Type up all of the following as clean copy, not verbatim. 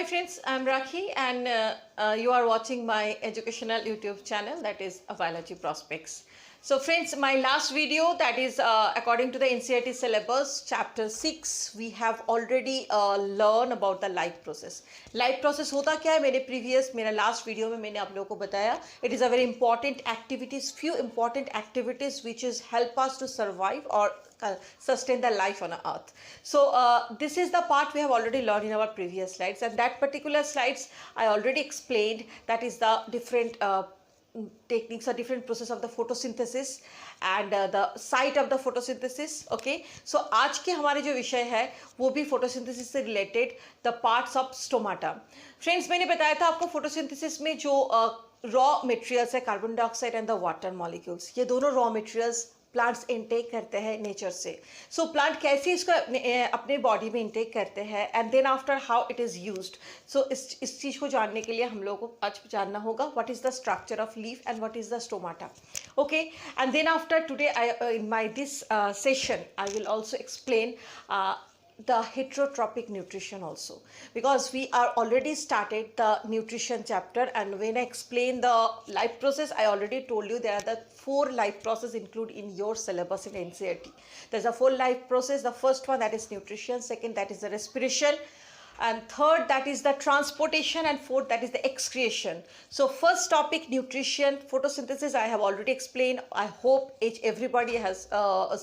friends, I'm Rakhi and you are watching my educational YouTube channel, that is Biology Prospects. So friends, my last video, that is according to the NCERT syllabus, chapter 6, we have already learned about the life process. Life process होता क्या है? मेरा last video में मैंने आप लोगों को बताया. It is a very important activities, few important activities which is help us to survive or sustain the life on earth. So this is the part we have already learned in our previous slides, and that particular slides I already explained. That is the different techniques or different process of the photosynthesis and the site of the photosynthesis. Okay, so आज के हमारे जो विषय है वो भी photosynthesis से related, the parts of stomata. Friends, मैंने बताया था आपको photosynthesis में जो raw materials है, carbon dioxide and the water molecules, ये दोनों raw materials प्लांट्स इनटेक करते हैं नेचर से. सो प्लांट कैसे इसको अपने बॉडी में इनटेक करते हैं and then after how it is used. So इस चीज़ को जानने के लिए हम लोगों को आज जानना होगा what is the structure of leaf and what is the stomata. Okay, and then after today I in my this session I will also explain the heterotrophic nutrition also, because we are already started the nutrition chapter, and when I explain the life process I already told you there are the 4 life process included in your syllabus in NCERT. There's a 4 life process. The first one, that is nutrition, second that is the respiration, and third that is the transportation, and fourth that is the excretion. So first topic, nutrition, photosynthesis, I have already explained. I hope everybody has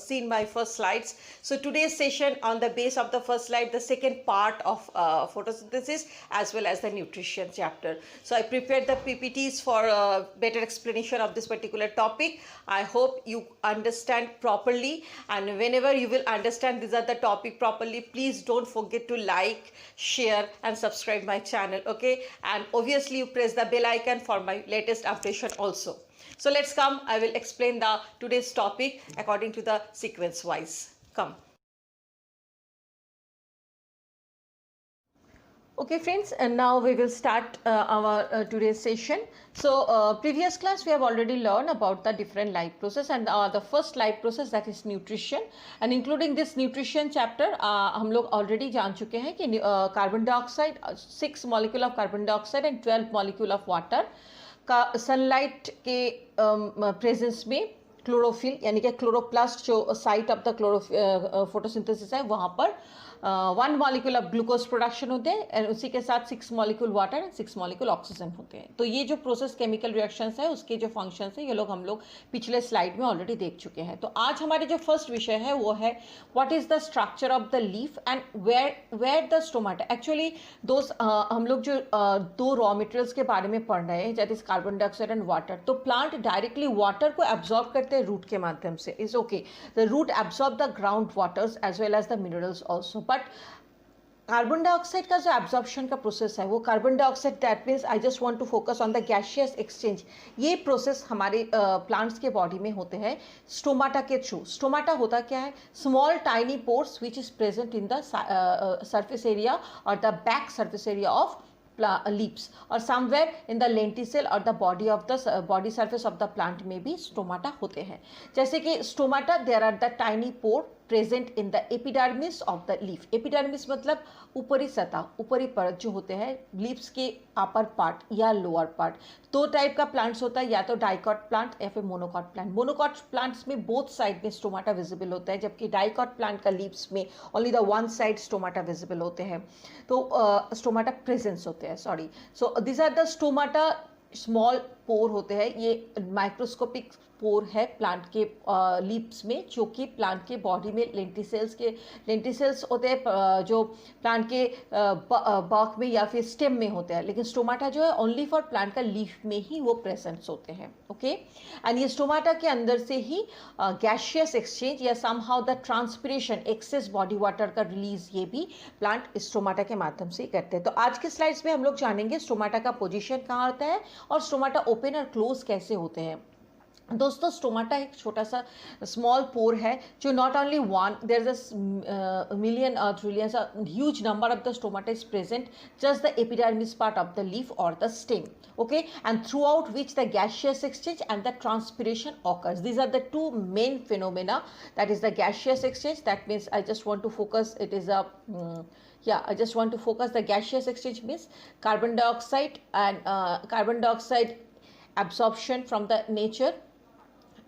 seen my first slides. So today's session on the base of the first slide, the second part of photosynthesis as well as the nutrition chapter. So I prepared the PPTs for a better explanation of this particular topic. I hope you understand properly, and whenever you will understand these are the topic properly, please don't forget to like, share and subscribe my channel. Okay, and obviously you press the bell icon for my latest updation also. So let's come, I will explain the today's topic according to the sequence wise. Come. Okay friends, and now we will start our today's session. So previous class we have already learned about the different life process, and the first life process, that is nutrition, and including this nutrition chapter हम लोग already जान चुके हैं कि carbon dioxide, 6 molecule of carbon dioxide and 12 molecule of water का sunlight के presence में chlorophyll यानी कि क्लोरोप्लास्ट जो साइट ऑफ द फोटोसिंथेसिस है वहाँ पर 1 मॉलिक्यूल ऑफ ग्लूकोज प्रोडक्शन होते हैं, एंड उसी के साथ 6 molecule water and 6 molecule oxygen होते हैं. तो ये जो प्रोसेस केमिकल रिएक्शंस है उसके जो फंक्शंस है ये लोग हम लोग पिछले स्लाइड में ऑलरेडी देख चुके हैं. तो आज हमारे जो फर्स्ट विषय है वो है what is the structure of the leaf and where the stomata. Actually हम लोग जो 2 रॉ मटेरियल्स के बारे में पढ़ रहे हैं, that is carbon dioxide and water. तो प्लांट डायरेक्टली वाटर को एब्जॉर्ब करते हैं रूट के माध्यम से. Is okay, the root absorb the ground waters as well as the minerals also. But carbon dioxide का जो एब्जॉर्प्शन का प्रोसेस है वो carbon dioxide, that means I just want to focus on the gaseous exchange. ये process हमारे plants के body में होते हैं स्टोमाटा के थ्रू. स्टोमाटा होता क्या है? Small tiny pores which is present in the surface area और the back surface area of leaves, or somewhere in the lenticel or the body of the body surface of the plant में भी stomata होते हैं. जैसे कि stomata, there are the tiny pore present in the epidermis of the leaf. epidermis मतलब ऊपरी सतह, ऊपरी परत जो होते हैं लीव्स के अपर पार्ट या लोअर पार्ट. 2 टाइप का प्लांट्स होता है, या तो डाइकॉट प्लांट या फिर मोनोकॉट प्लांट. मोनोकॉट प्लांट्स में बोथ साइड में स्टोमाटा विजिबल होता है, जबकि डाइकॉट प्लांट का लीव्स में only the one side stomata visible होते हैं. तो स्टोमाटा प्रेजेंस होते हैं, sorry. So this are the stomata. Small pore होते हैं, ये माइक्रोस्कोपिक पोर है प्लांट के लीव्स में, जो कि प्लांट के बॉडी में लेंटिसेल्स होते हैं जो प्लांट के bark में या फिर स्टेम में होते हैं. लेकिन स्टोमाटा जो है ओनली फॉर प्लांट का लीफ में ही वो प्रेजेंट्स होते हैं. ओके, एंड ये स्टोमाटा के अंदर से ही गैसियस एक्सचेंज या somehow the transpiration, access body water का रिलीज, ये भी प्लांट स्टोमाटा के माध्यम से ही करते हैं. तो आज के स्लाइड्स में हम लोग जानेंगे स्टोमाटा का पोजीशन कहाँ आता है और स्टोमाटा ओपन और क्लोज कैसे होते हैं. दोस्तों, स्टोमाटा एक छोटा सा स्मॉल पोर है जो not only one, there is a million और trillions, huge number of the stomata is present just the epidermis part of the leaf और the stem. Okay, and throughout which the gaseous exchange and the transpiration occurs. These are the 2 main phenomena, that is the gaseous exchange, that means I just want to focus, it is a Yeah, I just want to focus the gaseous exchange means carbon dioxide and carbon dioxide absorption from the nature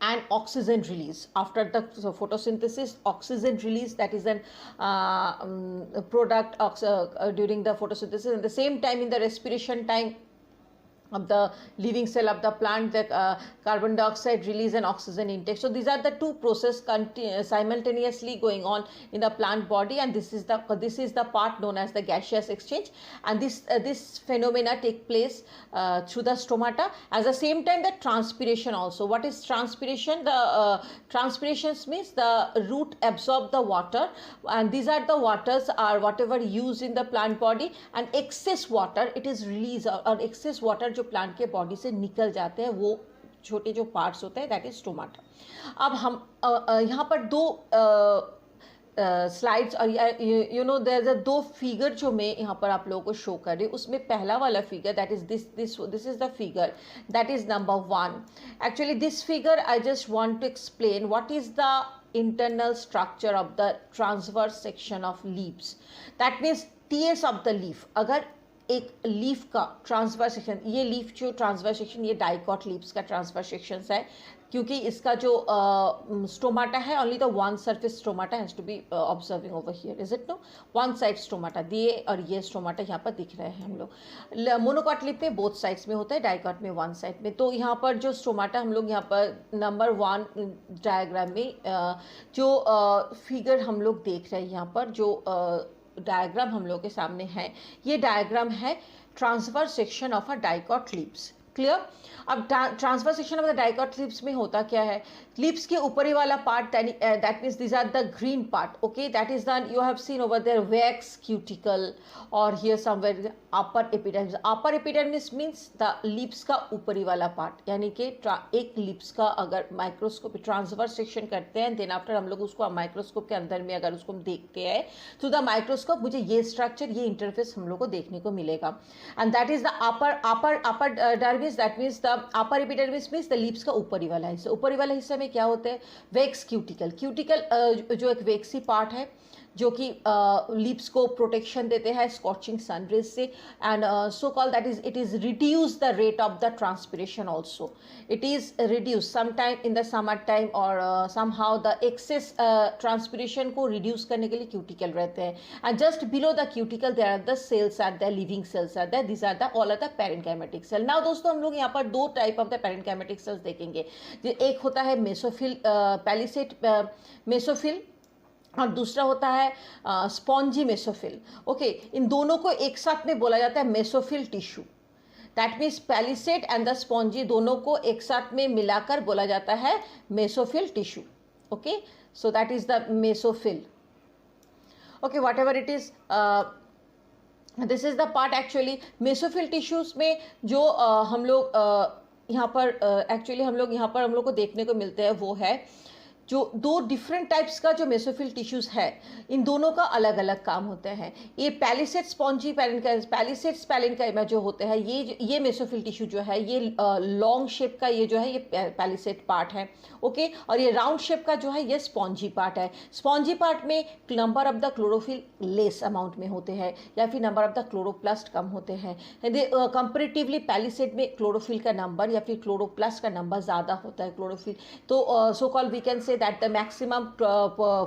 and oxygen release after the photosynthesis. Oxygen release, that is an product during the photosynthesis. At the same time, in the respiration time of the living cell of the plant, the carbon dioxide release and oxygen intake. So these are the two processes simultaneously going on in the plant body, and this is the part known as the gaseous exchange. And this phenomena take place through the stomata. At the same time, the transpiration also. What is transpiration? The transpiration means the root absorb the water, and these are the waters are whatever used in the plant body, and excess water it is released, or excess water जो plant के body से निकल जाते हैं, वो छोटे जो parts होते हैं, दैट इज स्टोमाटा. अब हम यहाँ पर दो स्लाइड्स और यू नो देयर आर दो फिगर जो मैं यहाँ पर आप लोगों को शो कर रही हूँ. उसमें पहला वाला figure that is this is the figure that is number 1. Actually this figure I just want to explain what is the internal structure of the transverse section of leaves. That means TS of the leaf. अगर एक leaf का transverse section, ये leaf जो transverse section, ये dicot leaves का transverse section है, क्योंकि इसका जो स्टोमाटा है, only the one surface stomata has to be observing over here, is it no? One side stomata दिए, और ये स्टोमाटा यहाँ पर दिख रहे हैं हम लोग. मोनोकॉट लीफ में बोथ साइड्स में होता है, डाइकॉट में वन साइड में. तो यहाँ पर जो स्टोमाटा हम लोग यहाँ पर नंबर 1 डायग्राम में जो फिगर हम लोग देख रहे हैं, यहाँ पर जो डायग्राम हम लोग के सामने है, ये डायग्राम है transverse section of a dicot leaves. Clear? अब transverse section of the dicot leaves में होता क्या है? लीव्स के ऊपरी वाला part, that means this are the green part. Okay, that is the you have seen over there wax cuticle, और here somewhere upper epidermis. Upper epidermis means the leaves का ऊपरी वाला पार्ट, यानी कि एक लीव्स का अगर माइक्रोस्कोप ट्रांसवर्स सेक्शन करते हैं, देन आफ्टर हम लोग उसको माइक्रोस्कोप के अंदर में अगर उसको देखते हैं थ्रू द माइक्रोस्कोप, मुझे ये स्ट्रक्चर, ये इंटरफेस हम लोग को देखने को मिलेगा. And that is the upper dermis. That means the upper epidermis means the leaves का ऊपरी वाला हिस्सा. ऊपरी वाला हिस्सा में क्या होते हैं? Wax cuticle. क्यूटिकल जो एक वेक्सी पार्ट है, जो कि लीव्स को प्रोटेक्शन देते हैं स्कॉचिंग सनरेज से, and so call that is it is reduce the rate of the transpiration also. It is reduce some time in the summer time, और somehow the excess transpiration को रिड्यूस करने के लिए cuticle रहते हैं. And just below the cuticle there are the cells are the living cells are the, this are the all are the parenchymatic cell. Now दोस्तों, हम लोग यहाँ पर दो टाइप ऑफ द पैरेन्काइमेटिक सेल्स देखेंगे. एक होता है मेसोफिल, पैलिसेड मेसोफिल, और दूसरा होता है स्पॉन्जी मेसोफिल. ओके, इन दोनों को एक साथ में बोला जाता है mesophyll tissue. That means palisade and the spongy दोनों को एक साथ में मिलाकर बोला जाता है mesophyll tissue. Okay, so that is the mesophyll. Okay, what ever it is, this is the part. Actually mesophyll tissues में जो हम लोग यहाँ पर एक्चुअली हम लोग को देखने को मिलते हैं, वो है जो दो डिफरेंट टाइप्स का जो मेसोफिल टिश्यूज है, इन दोनों का अलग अलग काम होते हैं. ये पैलिसेड स्पॉन्जी पैलिसेड पैरेन्काइमा जो होते हैं, ये मेसोफिल टिश्यू जो है, ये लॉन्ग शेप का ये जो है, ये पैलिसेड पार्ट है. ओके, और ये राउंड शेप का जो है, ये स्पॉन्जी पार्ट है. स्पॉन्जी पार्ट में number of the chlorophyll less amount में होते हैं, या फिर नंबर ऑफ द क्लोरोप्लास्ट कम होते हैं. कंपेरेटिवली पैलिसेड में क्लोरोफिल का नंबर या फिर क्लोरोप्लास्ट का नंबर ज़्यादा होता है. क्लोरोफिल तो so call we can say that the maximum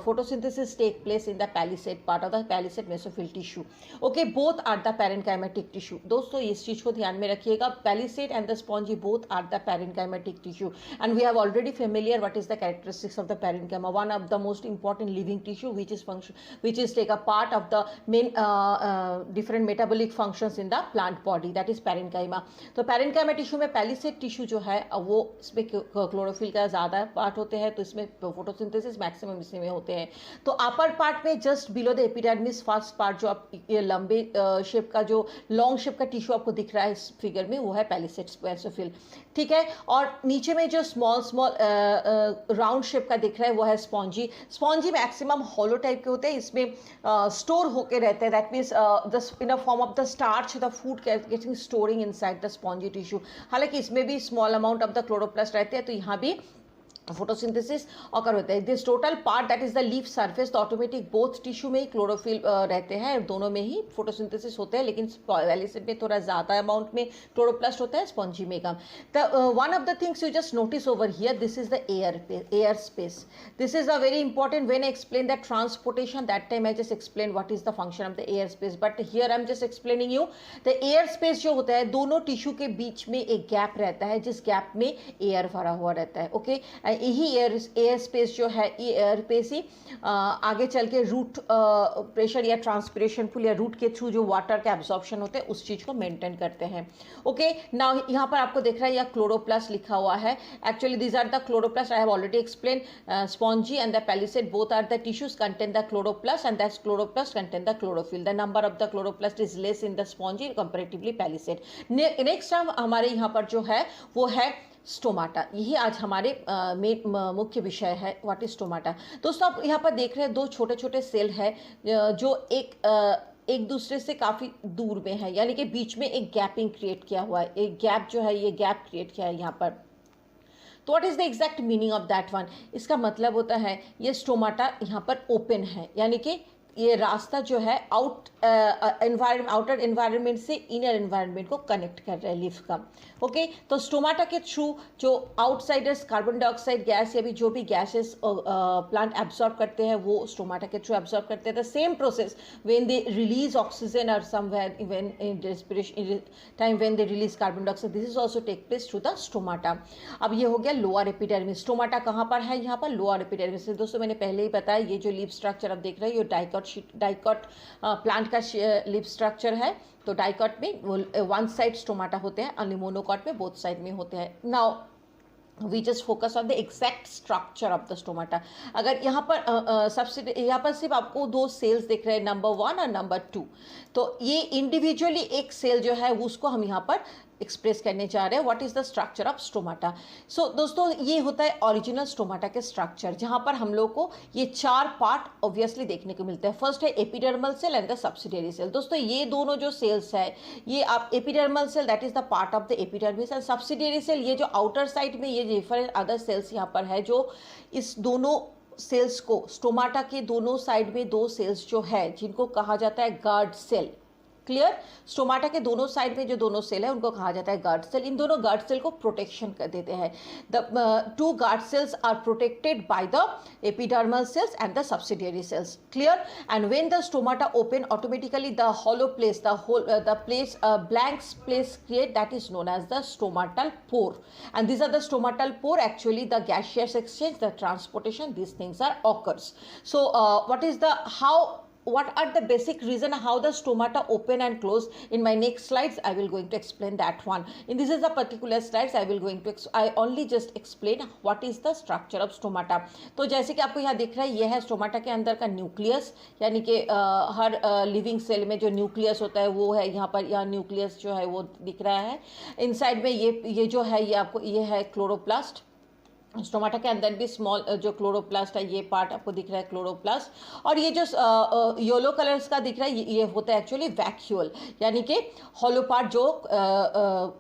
photosynthesis take place in the palisade part of the palisade mesophyll tissue. Okay, both are the parenchymatic tissue. दोस्तों, इस चीज को ध्यान में रखिएगा. Palisade and the spongy both are the parenchymatic tissue, and we have already familiar what is the characteristics of the parenchyma. One of the most important living tissue which is take a part of the main different metabolic functions in the plant body, that is parenchyma. तो parenchyma tissue में palisade tissue जो है वो इसमें chlorophyll का ज़्यादा part होते हैं, तो इसमें फोटोसिंथेसिस मैक्सिमम इसी में होते हैं. तो अपर पार्ट में just below the epidermis first part जो आप ये लंबे शेप का जो लॉन्ग शेप का टिश्यू आपको दिख रहा है इस फिगर में, वो है पैलिसेड मेसोफिल. ठीक है, और नीचे में जो स्मॉल राउंड शेप का दिख रहा है वो है spongy. Spongy maximum hollow type के होते हैं, इसमें स्टोर होके रहते हैं. That means in a form of the starch the food getting storing inside the spongy tissue. हालांकि इसमें भी small amount of the chloroplast रहते हैं, तो यहाँ भी फोटोसिंथेसिस ऑकर होता है। This total part that is the leaf surface, तो ऑटोमेटिक बोथ टिश्यू में ही क्लोरोफिल रहते हैं, दोनों में ही फोटोसिंथेसिस होते हैं, लेकिन पॉलीसेट में थोड़ा ज़्यादा अमाउंट में क्लोरोप्लास्ट होता है, स्पॉन्जी में कम। The one of the things you just notice over here, this is the air space. This is a very important when I explain that transportation, that time I just explain what is the function of the air space, but here I am just explaining you the air space जो होता है, दोनों tissue के बीच में एक gap रहता है, जिस गैप में एयर भरा हुआ रहता है। ओके, यही एयर स्पेस जो है, ये एयर स्पेस ही आगे चल के रूट प्रेशर या ट्रांसपिरेशन पुल या रूट के थ्रू जो वाटर का एब्जॉर्प्शन होते हैं उस चीज़ को मेंटेन करते हैं। ओके, नाउ यहाँ पर आपको दिख रहा है, यह क्लोरोप्लास्ट लिखा हुआ है। Actually these are the chloroplast, I have already explain. Spongy and the palisade both are the tissues contain the chloroplast and that chloroplast contain the chlorophyll. The number of the chloroplast is less in the spongy comparatively palisade. Next हमारे यहाँ पर जो है वो है stomata. यही आज हमारे मुख्य विषय है, व्हाट इज स्टोमाटा। दोस्तों आप यहाँ पर देख रहे हैं दो छोटे छोटे सेल है जो एक दूसरे से काफ़ी दूर में है, यानी कि बीच में एक गैपिंग क्रिएट किया हुआ है, एक गैप जो है, ये गैप क्रिएट किया है यहाँ पर। तो what is the exact meaning of that one? इसका मतलब होता है ये स्टोमाटा यहाँ पर ओपन है, यानी कि ये रास्ता जो है आउटर एनवायरनमेंट से इनर एनवायरनमेंट को कनेक्ट कर रहा है लीफ का। ओके, तो स्टोमाटा के थ्रू जो आउटसाइडर्स कार्बन डाइऑक्साइड गैस या भी जो भी गैसेस प्लांट एब्जॉर्ब करते हैं वो स्टोमाटा के थ्रू एब्जॉर्ब करते हैं। The same process when they release oxygen और somewhere even in respiration time when they release carbon dioxide, this is also take place through the stomata. अब ये हो गया लोअर एपिडर्मिस। स्टोमाटा कहाँ पर है? यहाँ पर लोअर एपिडर्मिस। दोस्तों मैंने पहले ही बताया, ये जो लीफ स्ट्रक्चर आप देख रहे हैं ये डाइकॉट प्लांट का लीफ स्ट्रक्चर है। तो डाइकॉट में वन साइड स्टोमाटा होते हैं, अन्य मोनोकॉट में बोथ साइड में होते हैं। Now we just focus on the exact structure of the stomata. अगर यहाँ पर यहाँ पर सिर्फ आपको दो सेल्स दिख रहे हैं, नंबर 1 और नंबर 2, तो ये इंडिविजुअली एक सेल जो है उसको हम यहाँ पर एक्सप्रेस करने जा रहे हैं, what is the structure of stomata. So दोस्तों ये होता है ओरिजिनल स्टोमाटा के स्ट्रक्चर, जहाँ पर हम लोग को ये 4 पार्ट ऑब्वियसली देखने को मिलते हैं। फर्स्ट है epidermal cell and the subsidiary cell. दोस्तों ये दोनों जो सेल्स है, ये आप epidermal cell that is the part of the epidermis and subsidiary cell, ये जो आउटर साइड में ये डिफरेंट अदर सेल्स यहाँ पर है, जो इस दोनों सेल्स को, स्टोमाटा के दोनों साइड में 2 सेल्स जो है जिनको कहा जाता है गार्ड सेल। क्लियर? स्टोमाटा के दोनों साइड में जो दोनों सेल है उनको कहा जाता है गार्ड सेल। इन दोनों गार्ड सेल को प्रोटेक्शन कर देते हैं। The 2 guard cells are protected by the epidermal cells and the subsidiary cells. Clear? And when the stomata open, automatically the hollow place, the place, blank space create, that is known as the stomatal pore. And these are the stomatal pore, actually the gaseous exchange, the transportation, these things are occurs. So what are the basic reason how the stomata open and close? In my next slides I will going to explain that one. In this is a particular slides I will going to I only just explain what is the structure of stomata. तो जैसे कि आपको यहाँ दिख रहा है, ये है स्टोमाटा के अंदर का न्यूक्लियस, यानी कि हर लिविंग सेल में जो न्यूक्लियस होता है वो है यहाँ पर, यहाँ न्यूक्लियस जो है वो दिख रहा है। इनसाइड में ये जो है ये आपको, ये है क्लोरोप्लास्ट। स्टोमाटा के अंदर भी स्मॉल जो क्लोरोप्लास्ट है, ये पार्ट आपको दिख रहा है क्लोरोप्लास्ट। और ये जो येलो कलर्स का दिख रहा है ये होता है एक्चुअली वैक्यूल, यानी कि हॉलो पार्ट जो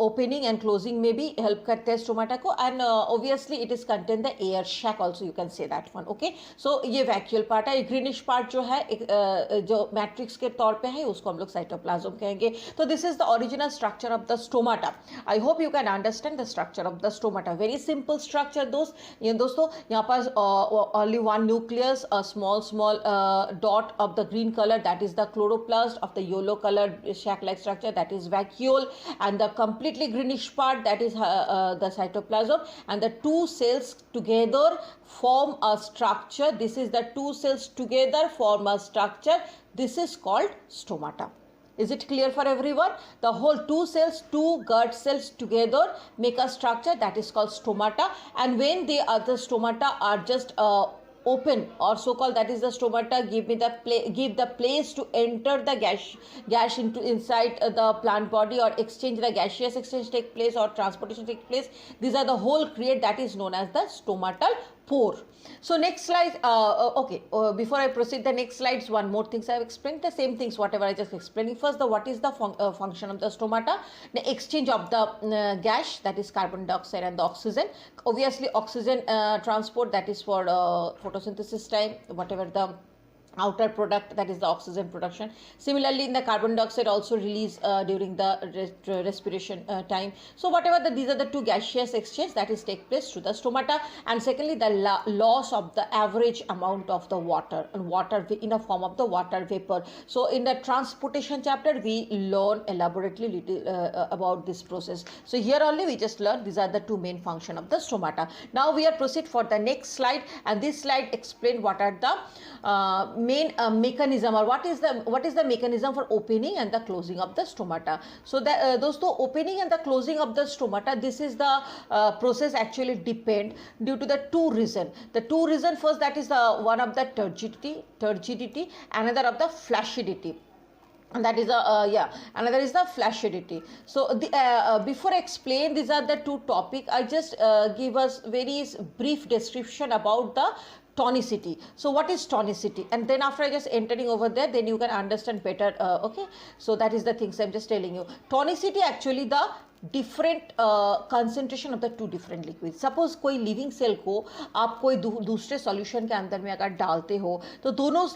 ओपनिंग एंड क्लोजिंग में भी हेल्प करते हैं स्टोमाटा को। And obviously it is contain the air sac also, you can say that one. Okay, so ये वैक्यूल पार्ट है। ग्रीनिश पार्ट जो है जो मैट्रिक्स के तौर पे है उसको हम लोग साइटोप्लाज्म कहेंगे। तो this is the original structure of the stomata. I hope you can understand the structure of the stomata. Very simple structure दोस्तों यहाँ पर only one nucleus, a small dot of the green color, that is the chloroplast, of the yellow color shack like structure, that is vacuole, and the completely greenish part, that is the cytoplasm, and the 2 cells together form a structure. This is the 2 cells together form a structure. This is called stomata. Is it clear for everyone? The whole 2 cells, 2 guard cells together make a structure that is called stomata. And when they are, the stomata are just open or so called, that is the stomata give the place to enter the gas into inside the plant body, or exchange, the gaseous exchange take place or transportation take place. These are the whole create, that is known as the stomatal pore. So next slide, okay, before I proceed the next slides, one more things I have explained, the same things whatever I just explained. First, the what is the function of the stomata, the exchange of the gas, that is carbon dioxide and the oxygen. Obviously oxygen transport, that is for photosynthesis time, whatever the outer product, that is the oxygen production. Similarly in the carbon dioxide also release during the respiration time. So whatever these are the two gaseous exchange that is take place through the stomata. And secondly, the loss of the average amount of the water, and water in a form of the water vapor. So in the transportation chapter we learn elaborately little about this process. So here only we just learn these are the two main function of the stomata. Now we are proceed for the next slide, and this slide explain what are the main mechanism, or what is the mechanism for opening and the closing of the stomata. So the दोस्तों opening and the closing of the stomata, this is the process actually depend due to the two reason. The two reason, first that is the one of the turgidity, another of the flaccidity. And that is another is the flaccidity. So the before I explain these are the two topic, I just give us very brief description about the tonicity. So what is tonicity? And then after I just entering over there, then you can understand better. Okay, so that is the things I'm just telling you. Tonicity actually the different concentration of the two different liquid. Suppose कोई living cell को आप कोई दूसरे solution के अंदर में अगर डालते हो तो दोनों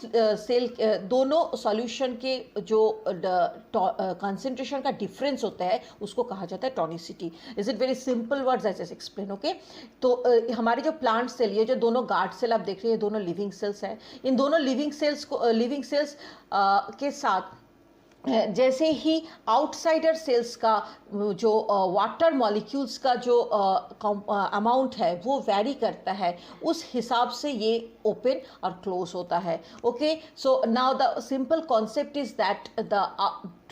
सॉल्यूशन के जो कंसंट्रेशन का डिफरेंस होता है उसको कहा जाता है tonicity. Is it very simple words I just explain. Okay, तो हमारे जो प्लांट सेल, ये जो दोनों गार्ड सेल आप देख रहे हैं, दोनों लिविंग सेल्स हैं. इन दोनों लिविंग सेल्स के साथ जैसे ही आउटसाइडर सेल्स का जो वाटर मॉलिक्यूल्स का जो अमाउंट है वो वैरी करता है, उस हिसाब से ये ओपन और क्लोज होता है. Okay, so now the simple concept is that the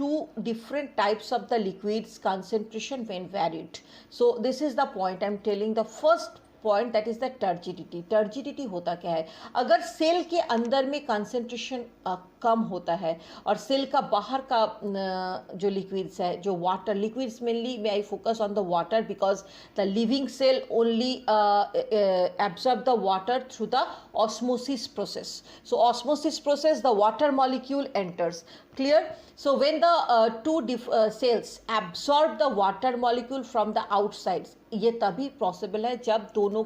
two different types of the liquids concentration when varied. So this is the point I'm telling. The first point that is the turgidity. Turgidity होता क्या है? अगर cell के अंदर में concentration कम होता है और सेल का बाहर का जो लिक्विड्स है, जो water liquids, mainly may I focus on the water because the living cell only absorb the water through the osmosis process. So osmosis process the water molecule enters. Clear? So when the two cells absorb the water molecule from the outsides, ये तभी possible है जब दोनों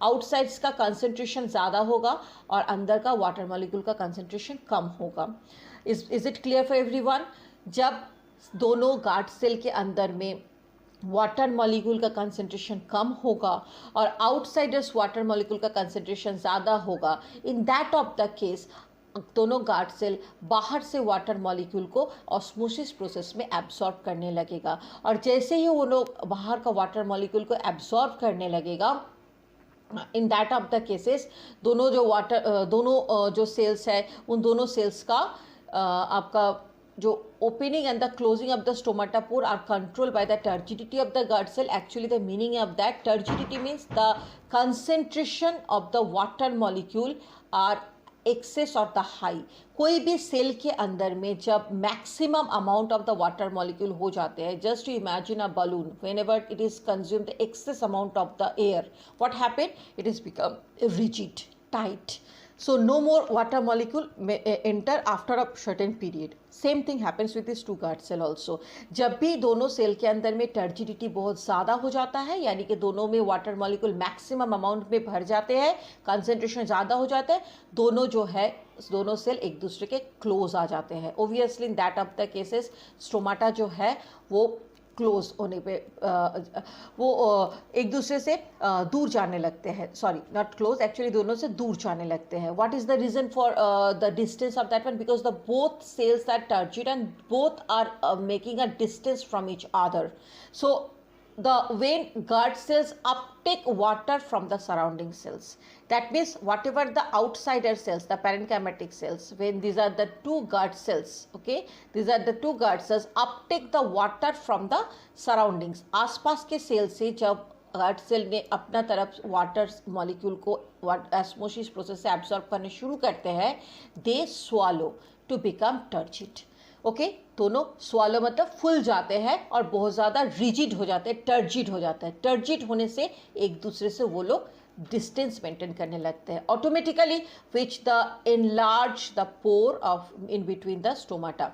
outsides का concentration ज़्यादा होगा और अंदर का वाटर मॉलिक्यूल का कंसंट्रेशन कम होगा. Is it clear for everyone? जब दोनों गार्ड सेल के अंदर में वाटर मॉलिक्यूल का कंसंट्रेशन कम होगा और आउटसाइडर्स वाटर मॉलिक्यूल का कंसंट्रेशन ज़्यादा होगा, इन दैट ऑफ द केस दोनों गार्ड सेल बाहर से वाटर मॉलिक्यूल को ऑस्मोसिस प्रोसेस में एब्सॉर्ब करने लगेगा. और जैसे ही वो लोग बाहर का वाटर मॉलिक्यूल को एब्सॉर्ब करने लगेगा, इन दैट ऑफ द केसेस दोनों जो सेल्स है, उन दोनों सेल्स का आपका जो opening and the closing of the stomatophore are controlled by the turgidity of the guard cell. Actually the meaning of that turgidity means the concentration of the water molecule are excess और the high. कोई भी सेल के अंदर में जब maximum amount of the water molecule हो जाते हैं, just you imagine a balloon, whenever it is consume the excess amount of the air, what happen, it is become rigid, tight. So no more water molecule may enter after a certain period. Same thing happens with this two guard cell also. जब भी दोनों cell के अंदर में turgidity बहुत ज़्यादा हो जाता है, यानी कि दोनों में वाटर मॉलिक्यूल मैक्सिमम अमाउंट में भर जाते हैं, कंसंट्रेशन ज़्यादा हो जाता है, दोनों सेल एक दूसरे के क्लोज आ जाते हैं. Obviously in that of the cases stomata जो है वो क्लोज होने पे वो एक दूसरे से दूर जाने लगते हैं. सॉरी, नॉट क्लोज, एक्चुअली दोनों से दूर जाने लगते हैं. What is the reason for the distance of that one? Because the both cells are turgid and both are making a distance from each other. So when guard cells uptake water from the surrounding cells, that means whatever the outsider cells, the parenchymatic cells, when these are the two guard cells, okay, these are the two guard cells uptake the water from the surroundings. आसपास के cell से जब guard cell ने अपना तरफ water molecule को osmosis process से absorb करने शुरू करते हैं, they swallow to become turgid. Okay, दोनों स्वालो मतलब फूल जाते हैं और बहुत ज़्यादा रिजिड हो जाते हैं, टर्जिड हो जाता है. टर्जिड होने से एक दूसरे से वो लोग डिस्टेंस मेंटेन करने लगते हैं automatically, which the enlarge the pore of in between the stomata.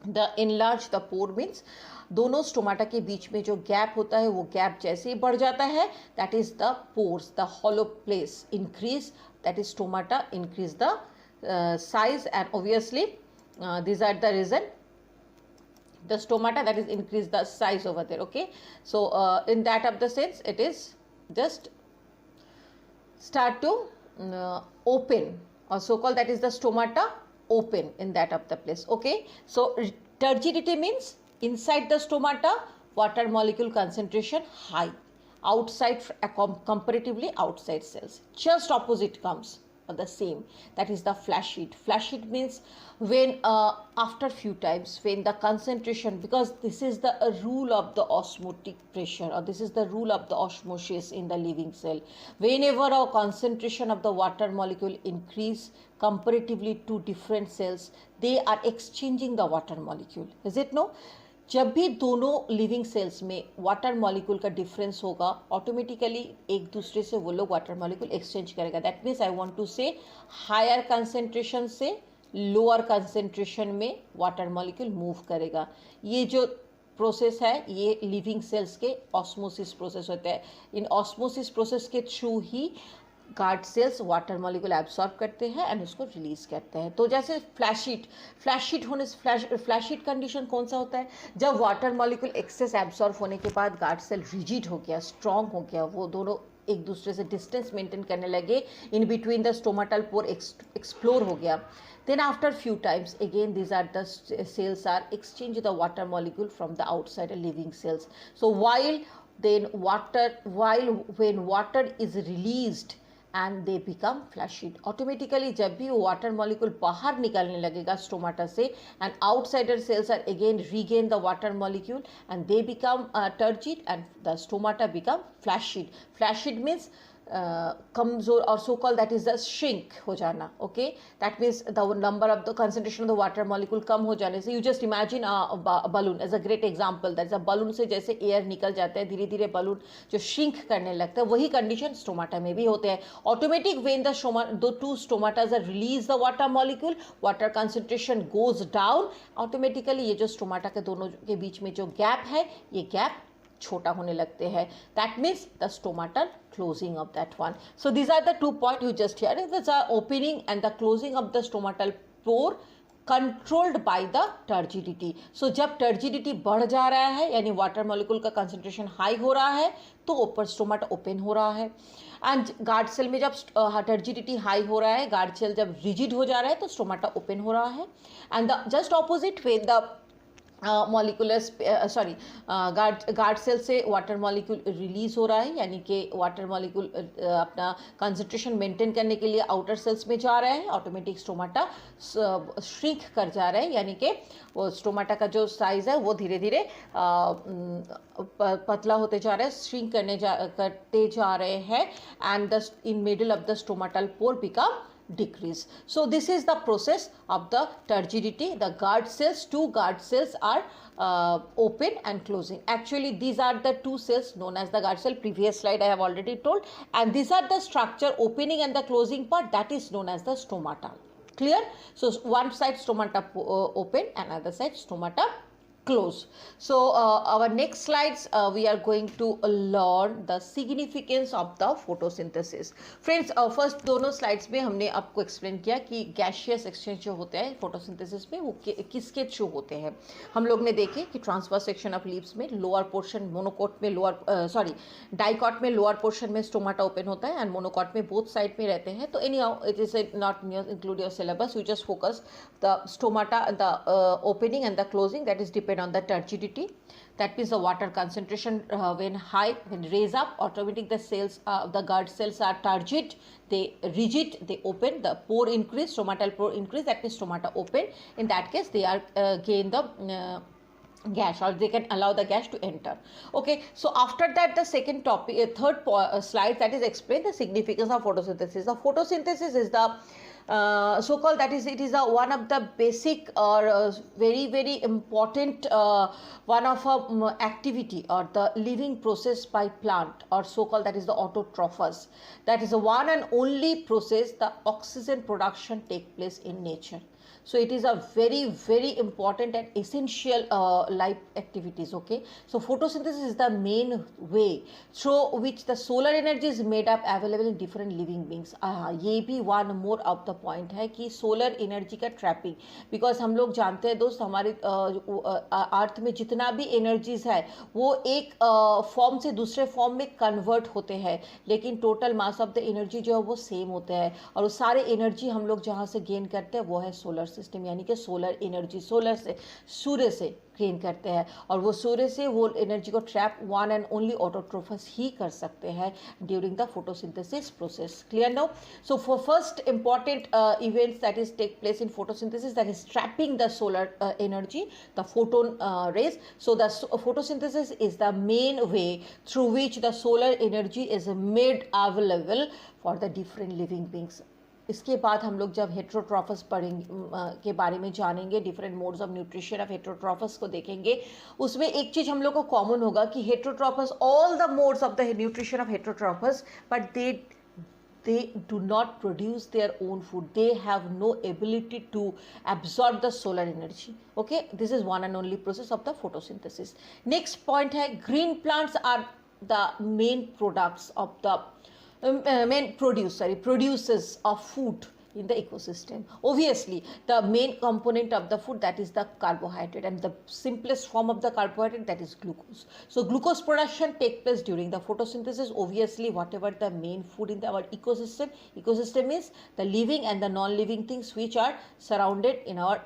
The enlarge the pore means दोनों स्टोमाटा के बीच में जो गैप होता है वो गैप जैसे ही बढ़ जाता है, that is the pores, the hollow place increase, that is stomata increase the size, and obviously these are the reason the stomata, that is increase the size over there. Okay, so in that of the sense it is just start to open, or so called that is the stomata open in that of the place. Okay, so turgidity means inside the stomata water molecule concentration high, outside comparatively outside cells just opposite comes the same, that is the flaccid. Flaccid means when after few times when the concentration, because this is the rule of the osmotic pressure, or this is the rule of the osmosis in the living cell, whenever a concentration of the water molecule increase comparatively to different cells, they are exchanging the water molecule, is it no? जब भी दोनों living cells में water molecule का difference होगा, automatically एक दूसरे से वो लोग वाटर मॉलिक्यूल एक्सचेंज करेगा. That means I want to say higher concentration से लोअर कंसेंट्रेशन में वाटर मॉलिक्यूल मूव करेगा. ये जो प्रोसेस है ये लिविंग सेल्स के ऑस्मोसिस प्रोसेस होता है. इन ऑस्मोसिस प्रोसेस के थ्रू ही guard cells water molecule absorb करते हैं एंड उसको रिलीज करते हैं. तो जैसे फ्लैशिट होने फ्लैशिट कंडीशन कौन सा होता है, जब वाटर मॉलिक्यूल एक्सेस एब्सॉर्ब होने के बाद गार्ड सेल रिजिड हो गया, स्ट्रॉन्ग हो गया, वो दोनों एक दूसरे से डिस्टेंस मेंटेन करने लगे, in between the stomatal pore explore हो गया. Then after few times again these are the cells are exchange the water molecule from the outside living cells. So when water is released and they become flaccid, automatically जब भी वो water molecule बाहर निकलने लगेगा stomata से, and outsider cells are again regain the water molecule and they become turgid and the stomata become flaccid. Flaccid means कमजोर, और so call that is the shrink हो जाना. Okay, that means the number of the concentration of the water molecule कम हो जाने से. You just imagine balloon as a great example, that is a balloon से जैसे एयर निकल जाता है धीरे धीरे बलून जो श्रिंक करने लगता है, वही कंडीशन स्टोमाटा में भी होते हैं. Automatic when the two stomatas are release the water molecule, water concentration goes down, automatically ये जो स्टोमाटा के दोनों के बीच में जो गैप है ये गैप छोटा होने लगते हैं. That means the stomatal closing of that one. So these are the 2 points you just heard. That's the opening and the closing of the stomatal pore controlled by the turgidity. So जब turgidity बढ़ जा रहा है यानी water molecule का concentration high हो रहा है तो ऊपर स्टोमाटा ओपन हो रहा है. एंड गार्ड सेल में जब टर्जिडिटी हाई हो रहा है, गार्ड सेल जब रिजिड हो जा रहा है तो स्टोमाटा ओपन हो रहा है. And the just opposite when the guard cell से वाटर मॉलिक्यूल रिलीज हो रहा है, यानी कि वाटर मॉलिक्यूल अपना कंसंट्रेशन मेंटेन करने के लिए आउटर सेल्स में जा रहा है, ऑटोमेटिक स्टोमाटा श्रिंक कर जा रहा है, यानी कि वो स्टोमाटा का जो साइज है वो धीरे धीरे पतला होते जा रहा है, श्रिंक करते जा रहे हैं. And the in middle of the stomatal pore become decrease. So this is the process of the turgidity. The guard cells, 2 guard cells are open and closing. Actually these are the 2 cells known as the guard cell. Previous slide I have already told, and these are the structure opening and the closing part, that is known as the stomata. Clear? So one side stomata open and other side stomata close. So our next slides we are going to learn the significance of the photosynthesis. Friends, first दोनों slides में हमने आपको explain किया कि gaseous exchange जो होते हैं photosynthesis में वो किसके थ्रू होते हैं. हम लोग ने देखे कि transverse section of leaves में lower portion monocot में dicot में lower portion में stomata open होता है and monocot में both side में रहते हैं. तो anyhow it is not include your syllabus, you just focus the stomata, the opening and the closing, that is depend on the turgidity. That means the water concentration when high, when raise up, automatic the cells, the guard cells are turgid, they rigid, they open, the pore increase, stomatal pore increase, that means stomata open. In that case they are gain the gas, or they can allow the gas to enter. Okay, so after that the second topic, third slide, that is explain the significance of photosynthesis. The photosynthesis is the so-called, that is, it is one of the basic or very important one of a activity or the living process by plant, or so-called, that is the autotrophous. That is the one and only process the oxygen production take place in nature. So it is a very important and essential life activities. Okay, so photosynthesis is the main way through which the solar energy is made up available in different living beings. ये भी one more of the point है कि solar energy का trapping, because हम लोग जानते हैं दोस्त, हमारे अर्थ में जितना भी energies है वो एक फॉर्म से दूसरे फॉर्म में कन्वर्ट होते हैं, लेकिन total mass of the energy जो है वो सेम होते हैं, और वो सारे एनर्जी हम लोग जहाँ से गेन करते हैं वो है सोलर सिस्टम, यानी कि सोलर एनर्जी, सोलर से, सूर्य से गेन करते हैं, और वो सूर्य से वो एनर्जी को trap one and only autotrophs ही कर सकते हैं during the photosynthesis process. Clear now? So for first important events that is take place in photosynthesis, that is trapping the solar energy, the photon rays. So the photosynthesis is the main way through which the solar energy is made available for the different living beings. इसके बाद हम लोग जब हेट्रोट्रॉफस पढ़ेंगे के बारे में जानेंगे, different modes of nutrition of heterotrophs को देखेंगे, उसमें एक चीज़ हम लोग को कॉमन होगा कि heterotrophs, all the modes of the nutrition of heterotrophs, but they do not produce their own food. They have no ability to absorb the solar energy. Okay, this is one and only process of the photosynthesis. Next point है, green plants are the main products of the producers of food in the ecosystem. Obviously the main component of the food, that is the carbohydrate, and the simplest form of the carbohydrate, that is glucose. So glucose production take place during the photosynthesis. Obviously whatever the main food in our ecosystem is the living and the non-living things which are surrounded in our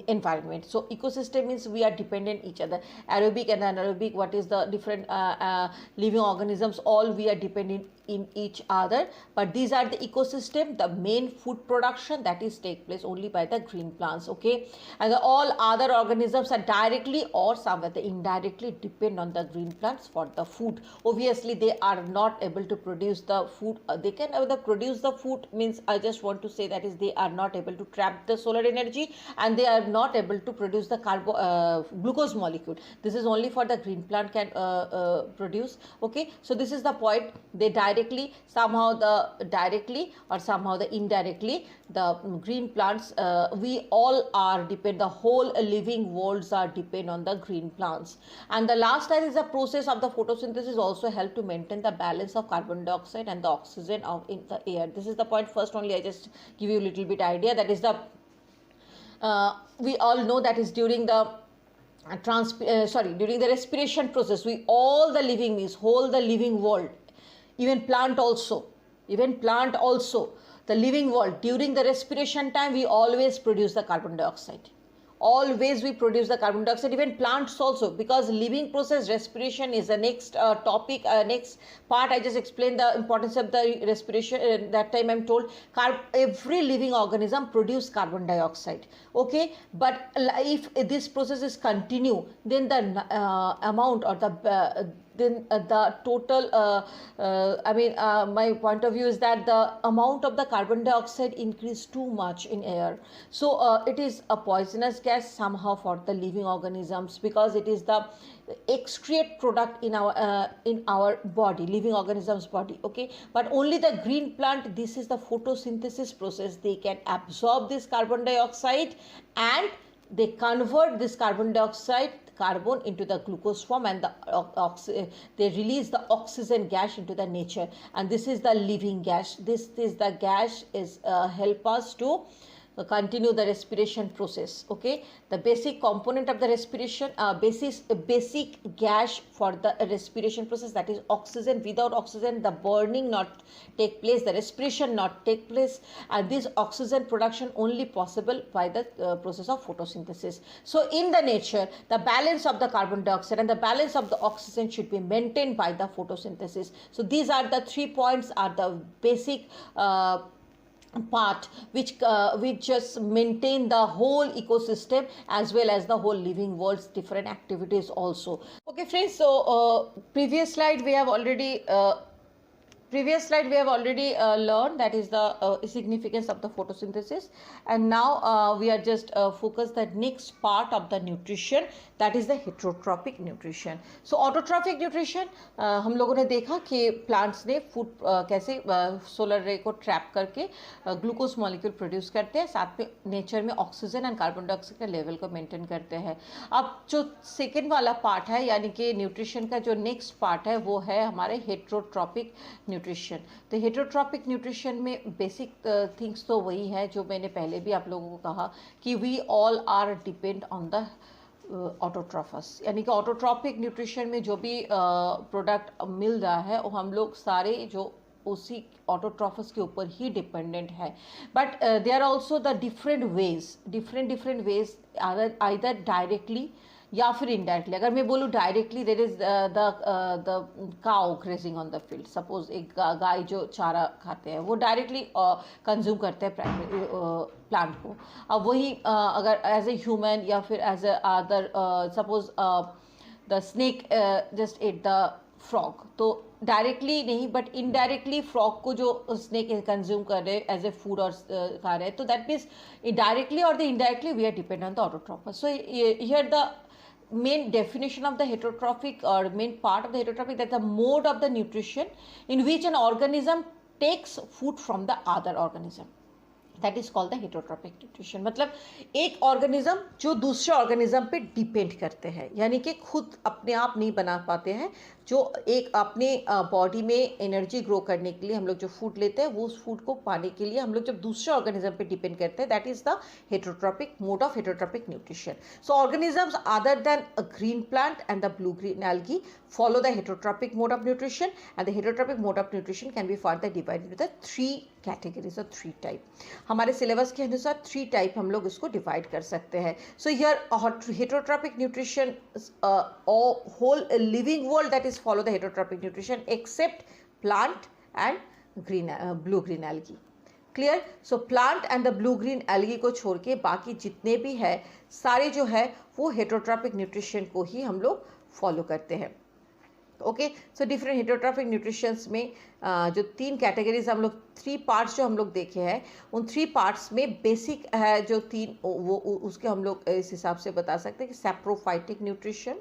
environment. So ecosystem means we are dependent each other, aerobic and anaerobic, what is the different living organisms, all we are dependent in each other, but these are the ecosystem. The main food production, that is take place only by the green plants. Okay, and all other organisms are directly or somewhere they indirectly depend on the green plants for the food. Obviously they are not able to produce the food, they can produce the food, means I just want to say that is they are not able to trap the solar energy, and they are not able to produce the glucose molecule. This is only for the green plant can produce. Okay, so this is the point. They directly, somehow the directly or somehow the indirectly, the green plants, we all are depend, the whole living worlds are depend on the green plants. And the last slide is the process of the photosynthesis also help to maintain the balance of carbon dioxide and the oxygen out in the air. This is the point. First only I just give you a little bit idea, that is the we all know that is during the during the respiration process, we all the living beings, whole the living world, even plant also, the living world, during the respiration time we always produce the carbon dioxide. Always we produce the carbon dioxide, even plants also, because living process, respiration is the next topic, next part. I just explained the importance of the respiration. That time I'm told every living organism produce carbon dioxide. Okay, but if this process is continue, then the amount or the total my point of view is that the amount of the carbon dioxide increase too much in air. So it is a poisonous gas somehow for the living organisms, because it is the excrete product in our body, living organisms body. Okay, but only the green plant, this is the photosynthesis process, they can absorb this carbon dioxide and they convert this carbon into the glucose form, and they release the oxygen gas into the nature, and this is the living gas. This is the gas is help us to continue the respiration process. Okay, the basic component of the respiration, basic gas for the respiration process, that is oxygen. Without oxygen the burning not take place, the respiration not take place, and this oxygen production only possible by the process of photosynthesis. So in the nature, the balance of the carbon dioxide and the balance of the oxygen should be maintained by the photosynthesis. So these are the 3 points, are the basic part which just maintain the whole ecosystem as well as the whole living world's different activities also. Okay friends, so previous slide we have already previous slide we have already learned that is the significance of the photosynthesis, and now we are just focused the next part of the nutrition, that is the heterotrophic nutrition. So autotrophic nutrition हम लोगों ने देखा कि plants ने food कैसे solar ray को trap करके glucose molecule produce करते हैं, साथ में nature में oxygen and carbon dioxide का level को maintain करते हैं. अब जो second वाला part है यानी कि nutrition का जो next part है वो है हमारे heterotrophic nutrition. तो heterotrophic nutrition में basic things तो वही है जो मैंने पहले भी आप लोगों को कहा कि we all are depend on the ऑटोट्रॉफस, यानी कि ऑटोट्रॉपिक न्यूट्रिशन में जो भी प्रोडक्ट मिल रहा है वो हम लोग सारे जो उसी ऑटोट्रॉफस के ऊपर ही डिपेंडेंट है. But they are also the different ways either directly या फिर इनडायरेक्टली. अगर मैं बोलूँ directly, there is the cow grazing on the field. Suppose एक गाय जो चारा खाते हैं वो डायरेक्टली कंज्यूम करते हैं प्लांट को. अब वही अगर एज ए ह्यूमन या फिर as a other, suppose the snake just ate the frog, तो डायरेक्टली नहीं बट इनडायरेक्टली फ्रॉग को जो स्नेक कंज्यूम कर रहे हैं एज ए फूड और खा रहे हैं, तो दैट मीन्स डायरेक्टली और the indirectly we are depend on the autotrophs. So here the main definition of the heterotrophic or main part of the heterotrophic, that's the mode of the nutrition in which an organism takes food from the other organism. That is called the heterotrophic nutrition. मतलब एक organism जो दूसरे organism पे depend करते हैं, यानी कि खुद अपने आप नहीं बना पाते हैं, जो एक अपने बॉडी में एनर्जी ग्रो करने के लिए हम लोग जो फूड लेते हैं वो उस फूड को पाने के लिए हम लोग जब दूसरे ऑर्गेनिज्म पे डिपेंड करते हैं, that is the heterotrophic mode of heterotrophic nutrition. So organisms other than a green plant and the blue green algae follow the heterotrophic mode of nutrition, and the heterotrophic mode of nutrition can be further divided into the 3 categories or 3 type. हमारे syllabus के अनुसार 3 type हम लोग इसको divide कर सकते हैं. So here heterotrophic nutrition whole living world that is follow the heterotrophic nutrition except plant and blue green algae. Clear? So plant and the blue green algae को छोड़ के बाकी जितने भी है सारे जो है वो heterotrophic nutrition को ही हम लोग फॉलो करते हैं. Okay, so different heterotrophic nutritions में जो 3 कैटेगरीज हम लोग 3 पार्ट्स जो हम लोग देखे हैं, उन 3 पार्ट्स में बेसिक है जो 3 वो उसके हम लोग इस हिसाब से बता सकते हैं कि saprophytic nutrition,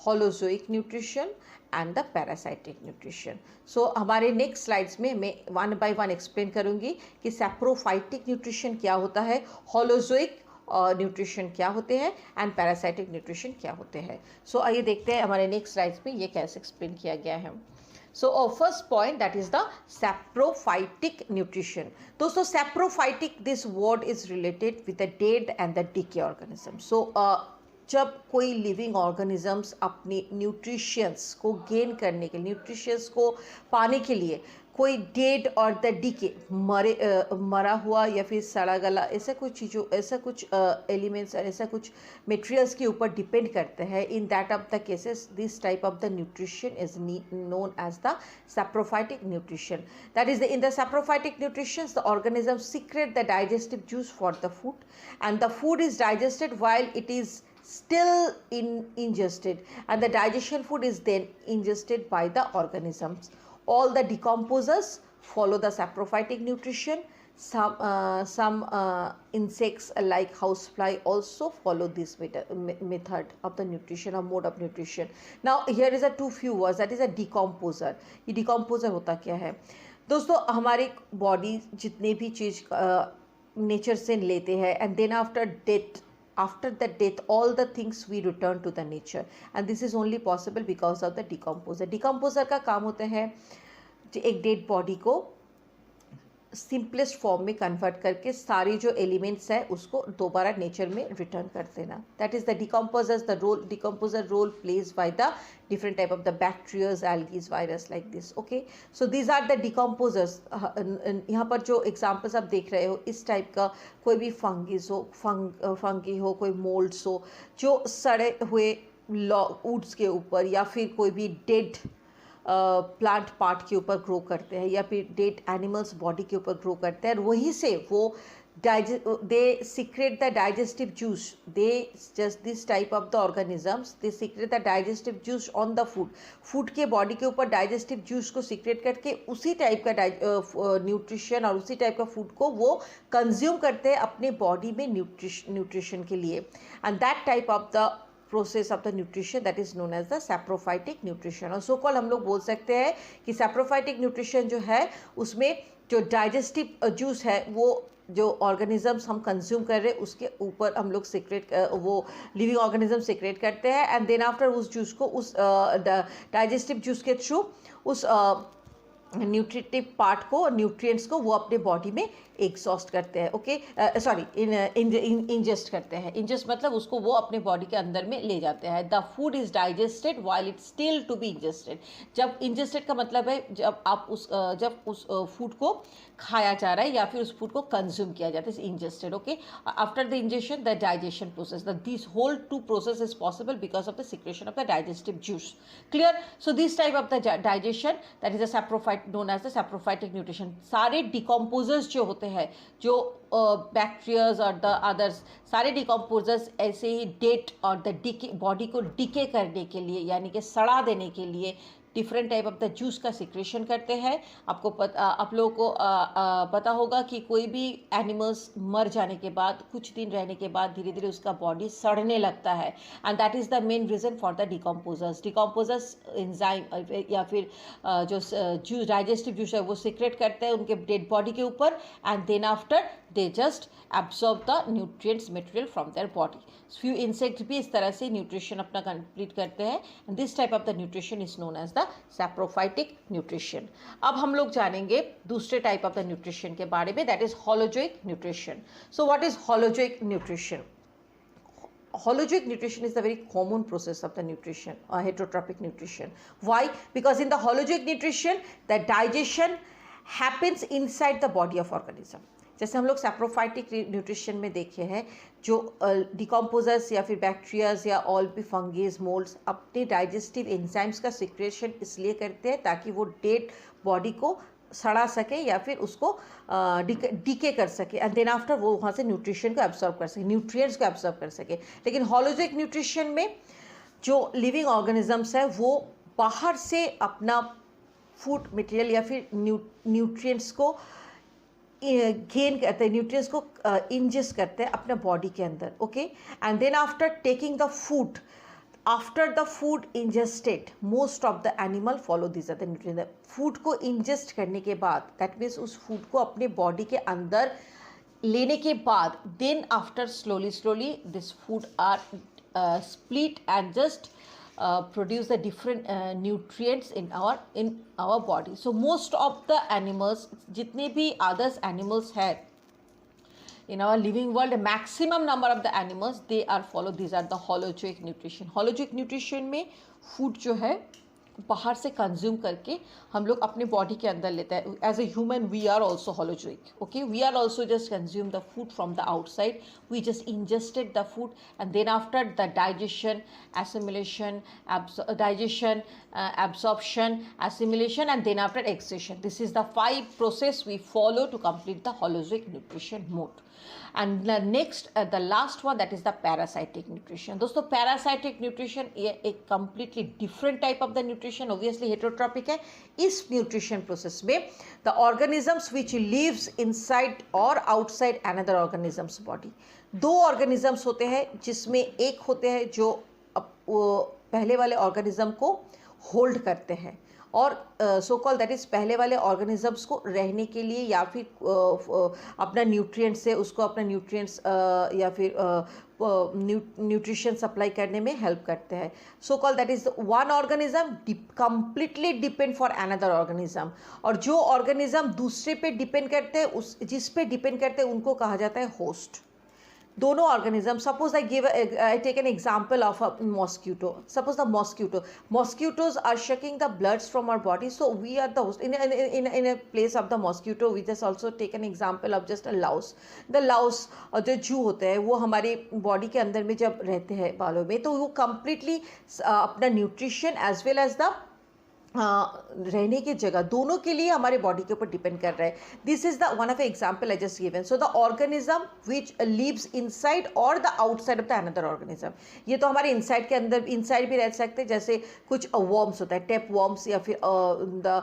holozoic nutrition and the parasitic nutrition. So हमारे नेक्स्ट स्लाइड्स में मैं 1 बाय 1 एक्सप्लेन करूंगी कि सैप्रोफाइटिक न्यूट्रिशन क्या होता है, होलोजोइक न्यूट्रिशन क्या होते हैं एंड पैरासाइटिक न्यूट्रिशन क्या होते हैं. सो आइए देखते हैं हमारे नेक्स्ट स्लाइड्स में ये कैसे एक्सप्लेन किया गया है. So first point that is the saprophytic nutrition. दोस्तों saprophytic this word is related with the dead and the decay organism. So जब कोई लिविंग ऑर्गेनिजम्स अपनी न्यूट्रिशंस को गेन करने के लिए, न्यूट्रिशंस को पाने के लिए कोई डेड और द डीके मरा हुआ या फिर सड़ा गला ऐसा कुछ चीज़ों, ऐसा कुछ एलिमेंट्स और ऐसा कुछ मटेरियल्स के ऊपर डिपेंड करते हैं, in that of the cases this type of the nutrition is known as the saprophytic nutrition. That is in the saprophytic nutrition the organism secrete the digestive juice for the food and the food is digested while it is still ingested, and the digestion food is then ingested by the organisms. All the decomposers follow the saprophytic nutrition. Some insects like housefly also follow this method of the nutrition or mode of nutrition. Now here is a few words, that is a decomposer. ये decomposer होता क्या है दोस्तों? हमारी body जितने भी चीज़ nature से लेते हैं and then after the death all the things we return to the nature, and this is only possible because of the decomposer. decomposer का काम होता है एक डेड बॉडी को सिंपलेस्ट फॉर्म में कन्वर्ट करके सारी जो एलिमेंट्स है उसको दोबारा नेचर में रिटर्न कर देना. That is the decomposer role plays by the different type of the bacterias, algae, virus like this. Okay, so these are the decomposers. यहाँ पर जो examples आप देख रहे हो इस टाइप का कोई भी फंगिस हो, फंगी हो, कोई मोल्ड्स हो जो सड़े हुए वुड्स के ऊपर या फिर कोई भी डेड प्लांट पार्ट के ऊपर ग्रो करते हैं या फिर डेड एनिमल्स बॉडी के ऊपर ग्रो करते हैं, और वहीं से वो they secrete the digestive juice. They just this type of the organisms, they secrete the digestive juice on the food. Food के body के ऊपर digestive juice को secrete करके उसी टाइप का nutrition और उसी टाइप का food को वो consume करते हैं अपने body में nutrition के लिए. And that type of the process of the nutrition that is known as the saprophytic nutrition. और so called हम लोग बोल सकते हैं कि saprophytic nutrition जो है उसमें जो digestive juice है वो जो ऑर्गेनिजम्स हम कंज्यूम कर रहे हैं उसके ऊपर हम लोग सीक्रेट वो लिविंग ऑर्गेनिज्म सीक्रेट करते हैं एंड देन आफ्टर उस जूस को उस डाइजेस्टिव जूस के थ्रू उस न्यूट्रिटिव पार्ट को न्यूट्रिएंट्स को वो अपने बॉडी में एग्जॉस्ट करते हैं. ओके सॉरी इंजेस्ट करते हैं. इंजेस्ट मतलब उसको वो अपने बॉडी के अंदर में ले जाते हैं. The food is digested while it still to be ingested. जब इंजेस्टेड का मतलब है जब आप जब उस फूड को खाया जा रहा है या फिर उस फूड को कंज्यूम किया जाता है. Ingested. Okay after the ingestion the digestion process. This whole two process is possible because of the secretion of the digestive juice. Clear. So this type of the digestion that is a saprophyte known as the saprophytic nutrition. सारे decomposers जो होते हैं जो bacterias और the others सारे decomposers ऐसे ही date और the decay body को डिके करने के लिए यानी कि सड़ा देने के लिए different type of the juice का सिक्रेशन करते हैं. आपको आप लोगों को पता होगा कि कोई भी एनिमल्स मर जाने के बाद कुछ दिन रहने के बाद धीरे धीरे उसका बॉडी सड़ने लगता है and that is the main reason for the decomposers enzyme या फिर जो जूस डाइजेस्टिव जूस है वो सिक्रेट करते हैं उनके डेड बॉडी के ऊपर and then after they just absorb the nutrients material from their body. Few insects भी इस तरह से न्यूट्रिशन अपना कंप्लीट करते हैं and this type of the nutrition is known as the saprophytic nutrition. अब हम लोग जानेंगे दूसरे टाइप ऑफ द न्यूट्रिशन के बारे में that is holozoic nutrition. So what is holozoic nutrition? Holozoic nutrition is the very common process of the nutrition, heterotrophic nutrition. Why? Because in the holozoic nutrition the digestion happens inside the body of organism. जैसे हम लोग saprophytic nutrition में देखे हैं जो decomposers या फिर bacterias या ऑल भी फंगीज मोल्ड्स अपने डाइजेस्टिव एंजाइम्स का सिक्रेशन इसलिए करते हैं ताकि वो डेड बॉडी को सड़ा सके या फिर उसको डीके कर सके एंड देन आफ्टर वो वहाँ से न्यूट्रिशन को एब्सॉर्ब कर सके न्यूट्रिएंट्स को एब्सॉर्ब कर सके. लेकिन हॉलोजोइक न्यूट्रिशन में जो लिविंग ऑर्गेनिजम्स है वो बाहर से अपना फूड मटेरियल या फिर न्यूट्रिएंट्स को गेन करते हैं न्यूट्रिएंट्स को इंजेस्ट करते हैं अपने बॉडी के अंदर. Okay and then after taking the food after the food ingested most of the animal follow this are the nutrients. Food को इंजेस्ट करने के बाद दैट मीन्स उस फूड को अपने बॉडी के अंदर लेने के बाद then after slowly this food are split and just produce the different nutrients in our body. So most of the animals जितने भी others animals है in our living world, a maximum number of the animals they are follow these are the holozoic nutrition. Holozoic nutrition में food जो है बाहर से consume करके हम लोग अपने बॉडी के अंदर लेते हैं. As a human we are also holozoic. Okay we are also just consume the food from the outside. We just ingested the food and then after the digestion assimilation absorption, assimilation and then after excretion. This is the 5 process we follow to complete the holozoic nutrition mode. And the next the last one that is the parasitic nutrition. दोस्तों parasitic nutrition ये एक completely different type of the nutrition, obviously heterotrophic है. इस nutrition process में the organisms which lives inside or outside another organism's body. 2 organisms होते हैं जिसमें एक होते हैं जो पहले वाले organism को होल्ड करते हैं और सो कॉल दैट इज़ पहले वाले ऑर्गेनिजम्स को रहने के लिए या फिर अपना न्यूट्रिएंट्स से उसको अपना न्यूट्रिएंट्स या फिर न्यूट्रिशन सप्लाई करने में हेल्प करते हैं. So call that is one organism completely depend for another organism. और जो ऑर्गेनिज्म दूसरे पे डिपेंड करते हैं उस जिस पे डिपेंड करते हैं उनको कहा जाता है होस्ट. दोनों organism suppose I take an example of a mosquito. Suppose the mosquitoes are sucking the bloods from our body, so we are the host. In a place of the mosquito we just also take an example of just a louse. The louse और जो जू होते हैं वो हमारे body के अंदर में जब रहते हैं बालों में तो वो कम्प्लीटली अपना nutrition as well as the रहने की जगह दोनों के लिए हमारे बॉडी के ऊपर डिपेंड कर रहा है. This is the one of example I just given. So the organism which lives inside और the outside of the another organism. ये तो हमारे इनसाइड के अंदर इनसाइड भी रह सकते हैं, जैसे कुछ वर्म्स होता है, टेप वर्म्स या फिर द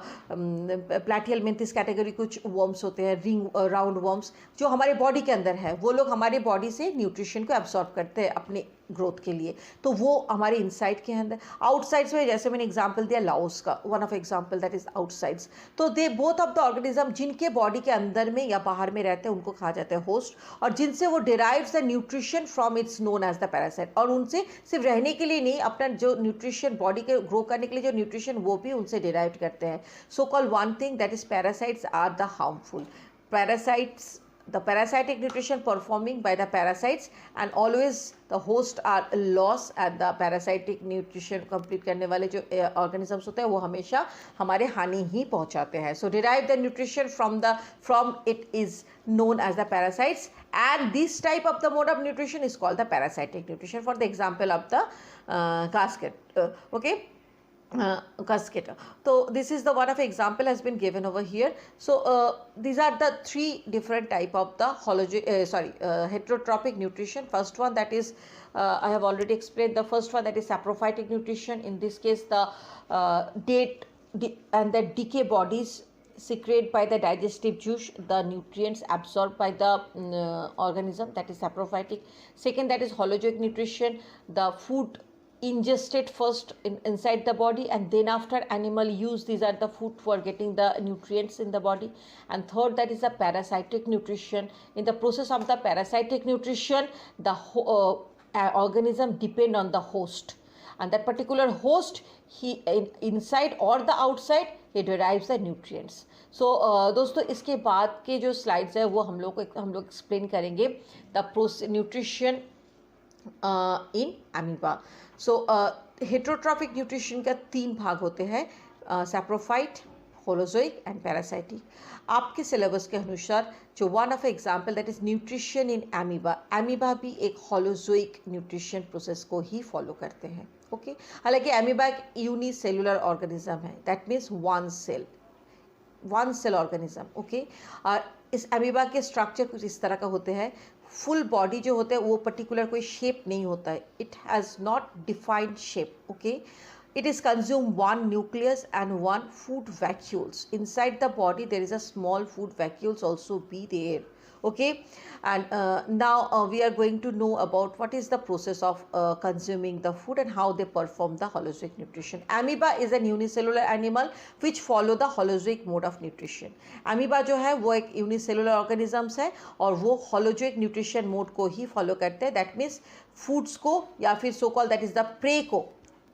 प्लैटिहेलमिन्थिस कैटेगरी कुछ वर्म्स होते हैं, रिंग राउंड वर्म्स जो हमारे बॉडी के अंदर है. वो लोग हमारे बॉडी से न्यूट्रिशन को एब्सॉर्ब करते हैं अपने ग्रोथ के लिए, तो वो हमारे इनसाइड के अंदर. आउटसाइड्स में जैसे मैंने एग्जांपल दिया लाओस का, one of example that is outsides. तो they both of the organism जिनके बॉडी के अंदर में या बाहर में रहते हैं उनको कहा जाता है होस्ट, और जिनसे वो derives the nutrition from its known as the parasite. और उनसे सिर्फ रहने के लिए नहीं, अपना जो न्यूट्रिशन बॉडी के ग्रो करने के लिए जो न्यूट्रिशन वो भी उनसे डिराइव करते हैं. So call one thing that is parasites are the harmful. Parasites, the parasitic nutrition performing by the parasites, and always the host are loss, and the parasitic nutrition complete करने वाले जो organisms होते हैं वो हमेशा हमारे हानि ही पहुंचाते हैं. So derive the nutrition from it is known as the parasites, and this type of the mode of nutrition is called the parasitic nutrition. For the example of the casket, okay. Casket. So this is the one of example has been given over here. So these are the three different type of the heterotrophic nutrition. First one, that is I have already explained. The first one, that is saprophytic nutrition. In this case, the and the decay bodies secrete by the digestive juice the nutrients absorbed by the organism, that is saprophytic. Second, that is holozoic nutrition. The food ingested first inside the body, and then after animal use, these are the food for getting the nutrients in the body. And third, that is the parasitic nutrition. In the process of the parasitic nutrition, the organism depend on the host, and that particular host, he inside or the outside, he derives the nutrients. So दोस्तों, इसके बाद के जो slides है वो हम लोग explain करेंगे the nutrition in amoeba. So heterotrophic nutrition का 3 भाग होते हैं, सैप्रोफाइट, होलोजोइक एंड पैरासाइटिक. आपके सिलेबस के अनुसार जो one of example that is nutrition in amoeba, amoeba भी एक होलोजोइक न्यूट्रिशन प्रोसेस को ही फॉलो करते हैं. ओके, हालांकि अमीबा एक यूनिसेलुलर ऑर्गेनिज्म है, that means one cell organism. Okay, और इस अमीबा के स्ट्रक्चर कुछ इस तरह का होते हैं. फुल बॉडी जो होता है वो पर्टिकुलर कोई शेप नहीं होता है, it has not defined shape. Okay, it is consume one nucleus and one food vacuoles. Inside the body there is a small food vacuoles also be there. Okay, and now we are going to know about what is the process of consuming the food and how they perform the holozoic nutrition. Amoeba is an unicellular animal which follow the holozoic mode of nutrition. Amoeba जो है वो एक unicellular organisms है और वो holozoic nutrition mode को ही follow करते हैं. That means foods को या फिर so called that is the prey को,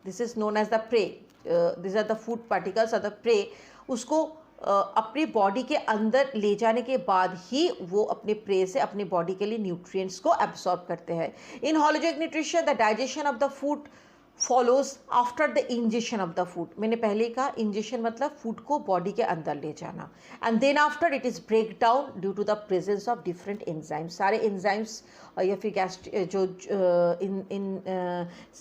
this is known as the prey, these are the food particles or the prey, उसको अपनी बॉडी के अंदर ले जाने के बाद ही वो अपने प्रे से अपने बॉडी के लिए न्यूट्रिएंट्स को एब्सॉर्ब करते हैं. In holozoic nutrition the digestion of the food follows after the injection of the food. मैंने पहले कहा इंजेक्शन मतलब फूड को बॉडी के अंदर ले जाना, and then after it is break down due to the presence of different enzymes. सारे एंजाइम्स या फिर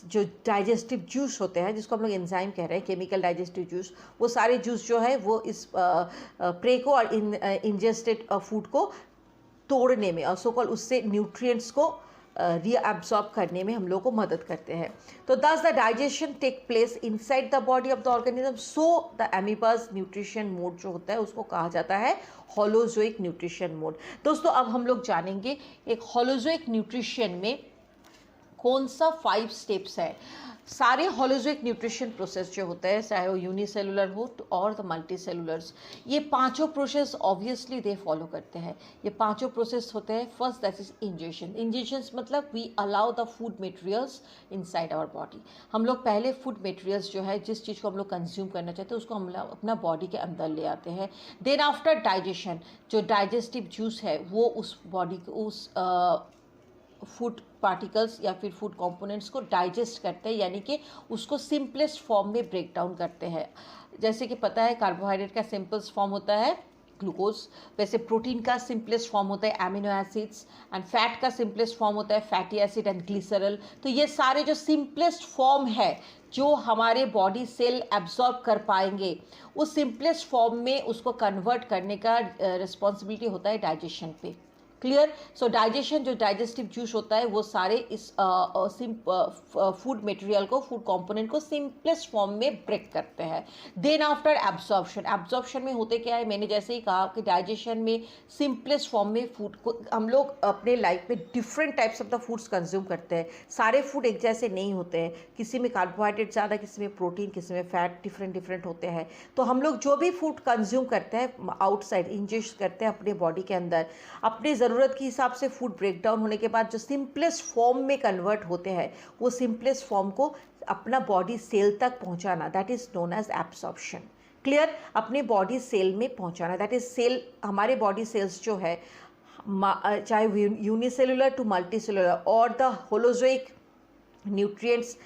जो डाइजेस्टिव जूस होते हैं जिसको हम लोग एंजाइम कह रहे हैं, केमिकल डाइजेस्टिव जूस, वो सारे जूस जो है वो इस प्रे को और इंजेस्टेड फूड को तोड़ने में और सो कॉल उससे न्यूट्रिएंट्स को रीअब्सॉर्ब करने में हम लोग को मदद करते हैं. तो thus the digestion take place inside the body of the organism. So the amoeba's nutrition mode जो होता है उसको कहा जाता है होलोजोइक न्यूट्रिशन मोड. दोस्तों, अब हम लोग जानेंगे एक होलोजोइक न्यूट्रिशन में कौन सा 5 स्टेप्स है. सारे होलोजोइक न्यूट्रिशन प्रोसेस जो होता है, चाहे वो यूनिसेलुलर हो और द मल्टी सेलुलर्स, ये पांचों प्रोसेस ऑब्वियसली दे फॉलो करते हैं. ये पांचों प्रोसेस होते हैं. First that is injection. Injections मतलब we allow the food materials inside our body. हम लोग पहले फूड मटेरियल्स जो है, जिस चीज़ को हम लोग कंज्यूम करना चाहते हैं उसको हम लोग अपना बॉडी के अंदर ले आते हैं. देन आफ्टर डाइजेशन, जो डाइजेस्टिव जूस है वो उस बॉडी को उस फूड पार्टिकल्स या फिर फूड कंपोनेंट्स को डाइजेस्ट करते हैं, यानी कि उसको सिंपलेस्ट फॉर्म में ब्रेक डाउन करते हैं. जैसे कि पता है कार्बोहाइड्रेट का सिंपलेस्ट फॉर्म होता है ग्लूकोज। वैसे प्रोटीन का सिंपलेस्ट फॉर्म होता है एमिनो एसिड्स, एंड फैट का सिंपलेस्ट फॉर्म होता है फैटी एसिड एंड ग्लिसरल। तो ये सारे जो सिंपलेस्ट फॉर्म है जो हमारे बॉडी सेल एब्जॉर्ब कर पाएंगे, उस सिंपलेस्ट फॉर्म में उसको कन्वर्ट करने का रिस्पॉन्सिबिलिटी होता है डाइजेशन पे। क्लियर? सो डाइजेशन, जो डाइजेस्टिव जूस होता है वो सारे इस फूड मटेरियल को, फूड कंपोनेंट को सिंपलेस्ट फॉर्म में ब्रेक करते हैं। देन आफ्टर एब्जॉर्प्शन, एब्जॉर्प्शन में होते क्या है, मैंने जैसे ही कहा कि डाइजेशन में सिंपलेस्ट फॉर्म में फूड को हम लोग अपने लाइफ में different types of the foods consume करते हैं। सारे फूड एक जैसे नहीं होते हैं, किसी में कार्बोहाइड्रेट ज़्यादा, किसी में प्रोटीन, किसी में फैट, डिफरेंट होते हैं। तो हम लोग जो भी फूड कंज्यूम करते हैं आउटसाइड, इंजेस्ट करते हैं अपने बॉडी के अंदर, अपने ज़रूरत के हिसाब से फूड ब्रेक डाउन होने के बाद जो सिंपलेस्ट फॉर्म में कन्वर्ट होते हैं, वो सिंपलेस्ट फॉर्म को अपना बॉडी सेल तक पहुंचाना, that is known as absorption. Clear? अपने बॉडी सेल में पहुंचाना, दैट इज सेल, हमारे बॉडी सेल्स जो है चाहे यूनिसेलुलर टू मल्टीसेलुलर और the holozoic nutrients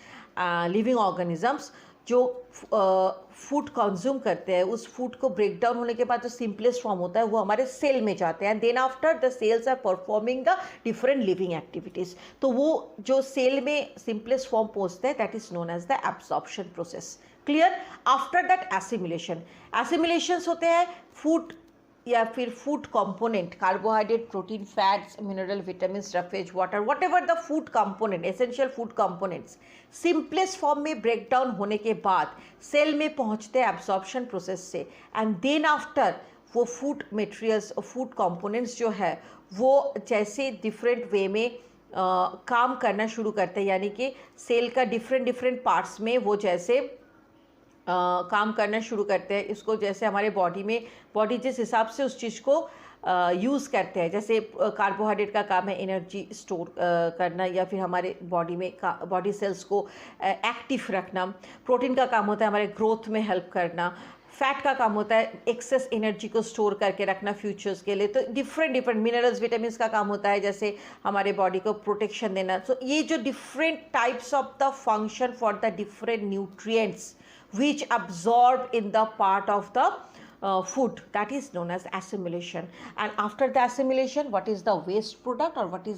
living organisms जो फूड कंज्यूम करते हैं, उस फूड को ब्रेक डाउन होने के बाद जो सिंपलेस्ट फॉर्म होता है वो हमारे सेल में जाते हैं। Then after the cells are performing the different living activities. तो वो जो सेल में सिंपलेस्ट फॉर्म पहुंचते हैं, that is known as the absorption process. Clear? After that assimilation, assimilations होते हैं फूड या फिर food component, carbohydrate, protein, fats, mineral, vitamin, roughage, water, whatever the food component, essential food components simplest form में break down होने के बाद cell में पहुंचते हैं एब्जॉर्प्शन प्रोसेस से। एंड देन आफ्टर वो फूड मटेरियल्स, फूड कंपोनेंट्स जो है वो जैसे डिफरेंट वे में काम करना शुरू करते हैं, यानी कि सेल का डिफरेंट पार्ट्स में वो जैसे काम करना शुरू करते हैं। इसको जैसे हमारे बॉडी जिस हिसाब से उस चीज़ को यूज़ करते हैं, जैसे कार्बोहाइड्रेट का काम है एनर्जी स्टोर करना या फिर हमारे बॉडी में बॉडी सेल्स को एक्टिव रखना। प्रोटीन का काम होता है हमारे ग्रोथ में हेल्प करना। फैट का काम होता है एक्सेस एनर्जी को स्टोर करके रखना फ्यूचर्स के लिए। तो डिफरेंट मिनरल्स, विटामिन्स का काम होता है जैसे हमारे बॉडी को प्रोटेक्शन देना। सो ये जो different types of the function for the different nutrients which absorbed in the part of the food, that is known as assimilation. And after the assimilation, what is the waste product or what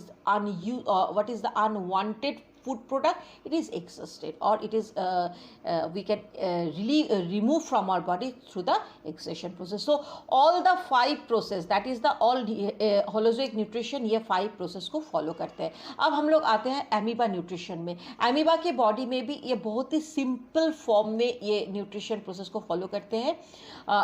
is the unwanted food product? It is exhausted, or it is we can remove from our body through the exhaustion process. So all the 5 process, that is the all holozoic nutrition, ये 5 process को follow करते हैं। अब हम लोग आते हैं amoeba nutrition में। एमीबा के बॉडी में भी ये बहुत ही सिंपल फॉर्म में ये न्यूट्रिशन प्रोसेस को फॉलो करते हैं।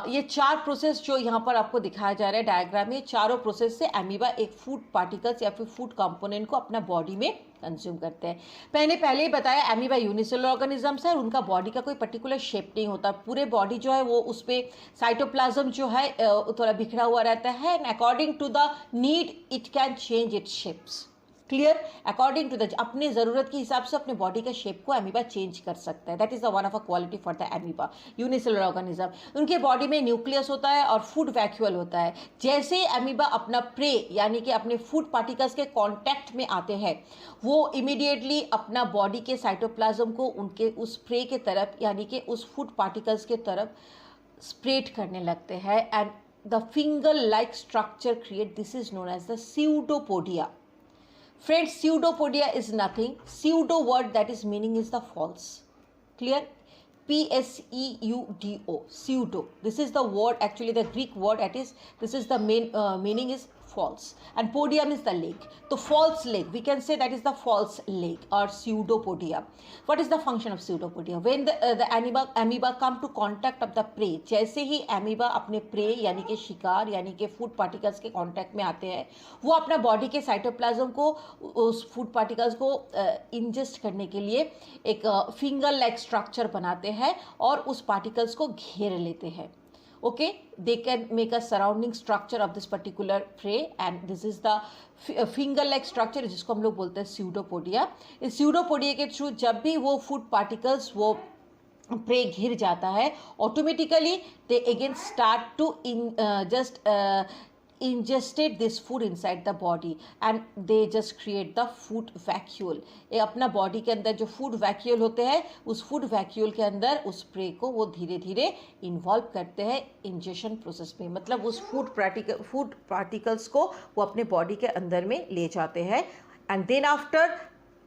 ये 4 प्रोसेस जो यहाँ पर आपको दिखाया जा रहा है डायग्राम में, चारों प्रोसेस से एमीबा एक फूड पार्टिकल्स या फिर फूड कंपोनेंट को अपना बॉडी में कंज्यूम करते हैं। मैंने पहले ही बताया एमीबा यूनिसेलुलर ऑर्गेनिजम्स है, उनका बॉडी का कोई पर्टिकुलर शेप नहीं होता। पूरे बॉडी जो है वो उस पर साइटोप्लाज्म जो है थोड़ा बिखरा हुआ रहता है, and according to the need it can change its shapes. Clear? According to the अपने ज़रूरत के हिसाब से अपने बॉडी का शेप को एमीबा चेंज कर सकता है। That is the one of a quality for the amoeba unicellular organism. उनके बॉडी में न्यूक्लियस होता है और फूड वैक्यूल होता है। जैसे ही एमीबा अपना प्रे यानी कि अपने फूड पार्टिकल्स के कॉन्टैक्ट में आते हैं, वो इमीडिएटली अपना बॉडी के साइटोप्लाज्म को उनके उस प्रे के तरफ यानी कि उस फूड पार्टिकल्स के तरफ स्प्रेड करने लगते हैं, and the finger like structure create, this is known as the pseudopodia. Friends, pseudopodia is nothing. Pseudo word that is meaning is the false. Clear? Pseudo. Pseudo. This is the word, actually the Greek word. This is the main meaning is false, and podium is the leg. So false leg, we can say that is the false leg or pseudopodia. What is the function of pseudopodia? When the amoeba come to contact of the prey, जैसे ही amoeba अपने prey यानी कि शिकार यानी कि food particles के contact में आते हैं, वो अपना body के cytoplasm को उस food particles को ingest करने के लिए एक finger like structure बनाते हैं और उस particles को घेर लेते हैं। Okay, they can make a surrounding structure of this particular prey, and this is the finger like structure जिसको हम लोग बोलते हैं pseudopodia। इस pseudopodia के थ्रू जब भी वो food particles वो prey घिर जाता है, automatically they again start to ingested this food inside the body and they just create the food vacuole. ये अपना बॉडी के अंदर जो फूड वैक्यूल होते हैं उस फूड वैक्यूल के अंदर उस प्रे को वो धीरे धीरे इन्वॉल्व करते हैं इंजेशन प्रोसेस में, मतलब उस फूड पार्टिकल्स को वो अपने बॉडी के अंदर में ले जाते हैं। एंड देन आफ्टर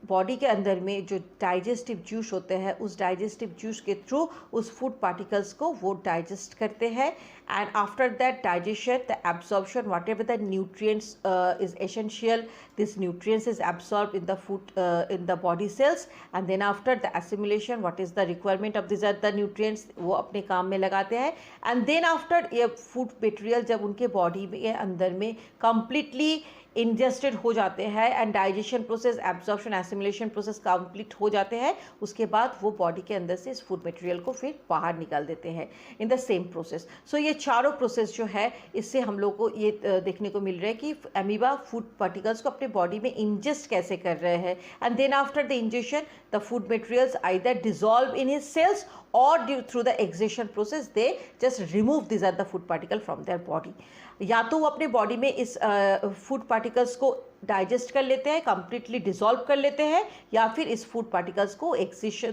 बॉडी के अंदर में जो डाइजेस्टिव जूस होते हैं उस डाइजेस्टिव जूस के थ्रू उस फूड पार्टिकल्स को वो डाइजेस्ट करते हैं। And after that digestion the absorption whatever the nutrients is essential, this nutrients is absorb in the food in the body cells. And then after the assimilation what is the requirement of this are the nutrients वो अपने काम में लगाते हैं। And then after ये food material जब उनके body में अंदर में कंप्लीटली इंजेस्टेड हो जाते हैं and digestion process, absorption, assimilation process complete हो जाते हैं, उसके बाद वो बॉडी के अंदर से इस फूड मटेरियल को फिर बाहर निकाल देते हैं इन द सेम प्रोसेस। सो ये चारों प्रोसेस जो है इससे हम लोग को ये देखने को मिल रहा है कि अमीबा फूड पार्टिकल्स को अपने बॉडी में इंजेस्ट कैसे कर रहे हैं। And then after the ingestion the food materials either dissolve in his cells or through the exhaustion process they just remove these are the food particle from their body। या तो वो अपने body में इस फूड पार्टिकल्स को digest कर लेते हैं, कंप्लीटली डिसॉल्व कर लेते हैं, या फिर इस फूड पार्टिकल्स को एक्सेशन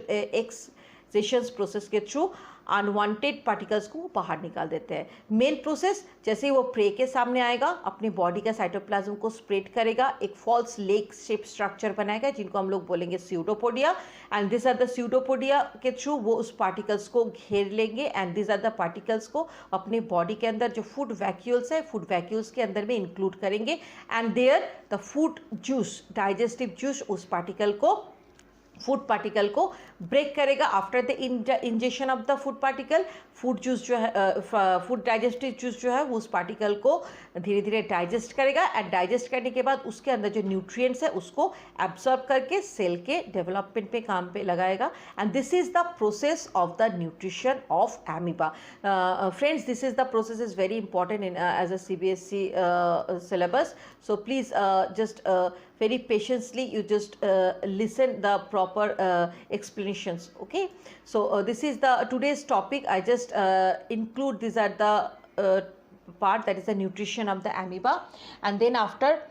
प्रोसेस के थ्रू अनवांटेड पार्टिकल्स को बाहर निकाल देते हैं। मेन प्रोसेस जैसे ही वो प्रे के सामने आएगा अपने बॉडी का साइटोप्लाज्म को स्प्रेड करेगा, एक फॉल्स लेग शेप स्ट्रक्चर बनाएगा जिनको हम लोग बोलेंगे pseudopodia. And this are the pseudopodia के थ्रू वो उस पार्टिकल्स को घेर लेंगे and this are the particles को अपने बॉडी के अंदर जो फूड वैक्यूल्स है फूड वैक्यूल्स के अंदर में इंक्लूड करेंगे। And there the food juice, digestive juice उस फूड पार्टिकल को ब्रेक करेगा। After the injection of the food particle food juice जो है फूड डाइजेस्टिव जूस जो है वो उस पार्टिकल को धीरे धीरे डाइजेस्ट करेगा एंड डाइजेस्ट करने के बाद उसके अंदर जो न्यूट्रिएंट्स है उसको एब्सॉर्ब करके सेल के डेवलपमेंट पे काम पे लगाएगा। And this is the process of the nutrition of amoeba. Friends, this is the process is very important in as a CBSE syllabus, so please just very patiently you just listen the proper explanations, okay? So this is the today's topic. I just include these are the part that is the nutrition of the amoeba, and then after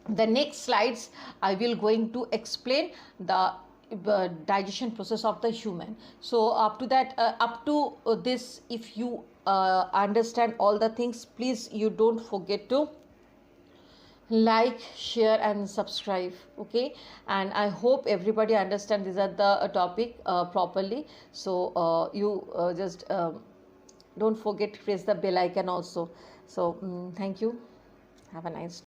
the next slides I will going to explain the digestion process of the human. So up to that up to this, if you understand all the things, please you don't forget to like, share and subscribe, okay? And I hope everybody understand these are the topic properly. So you just don't forget to press the bell icon also. So thank you, have a nice day.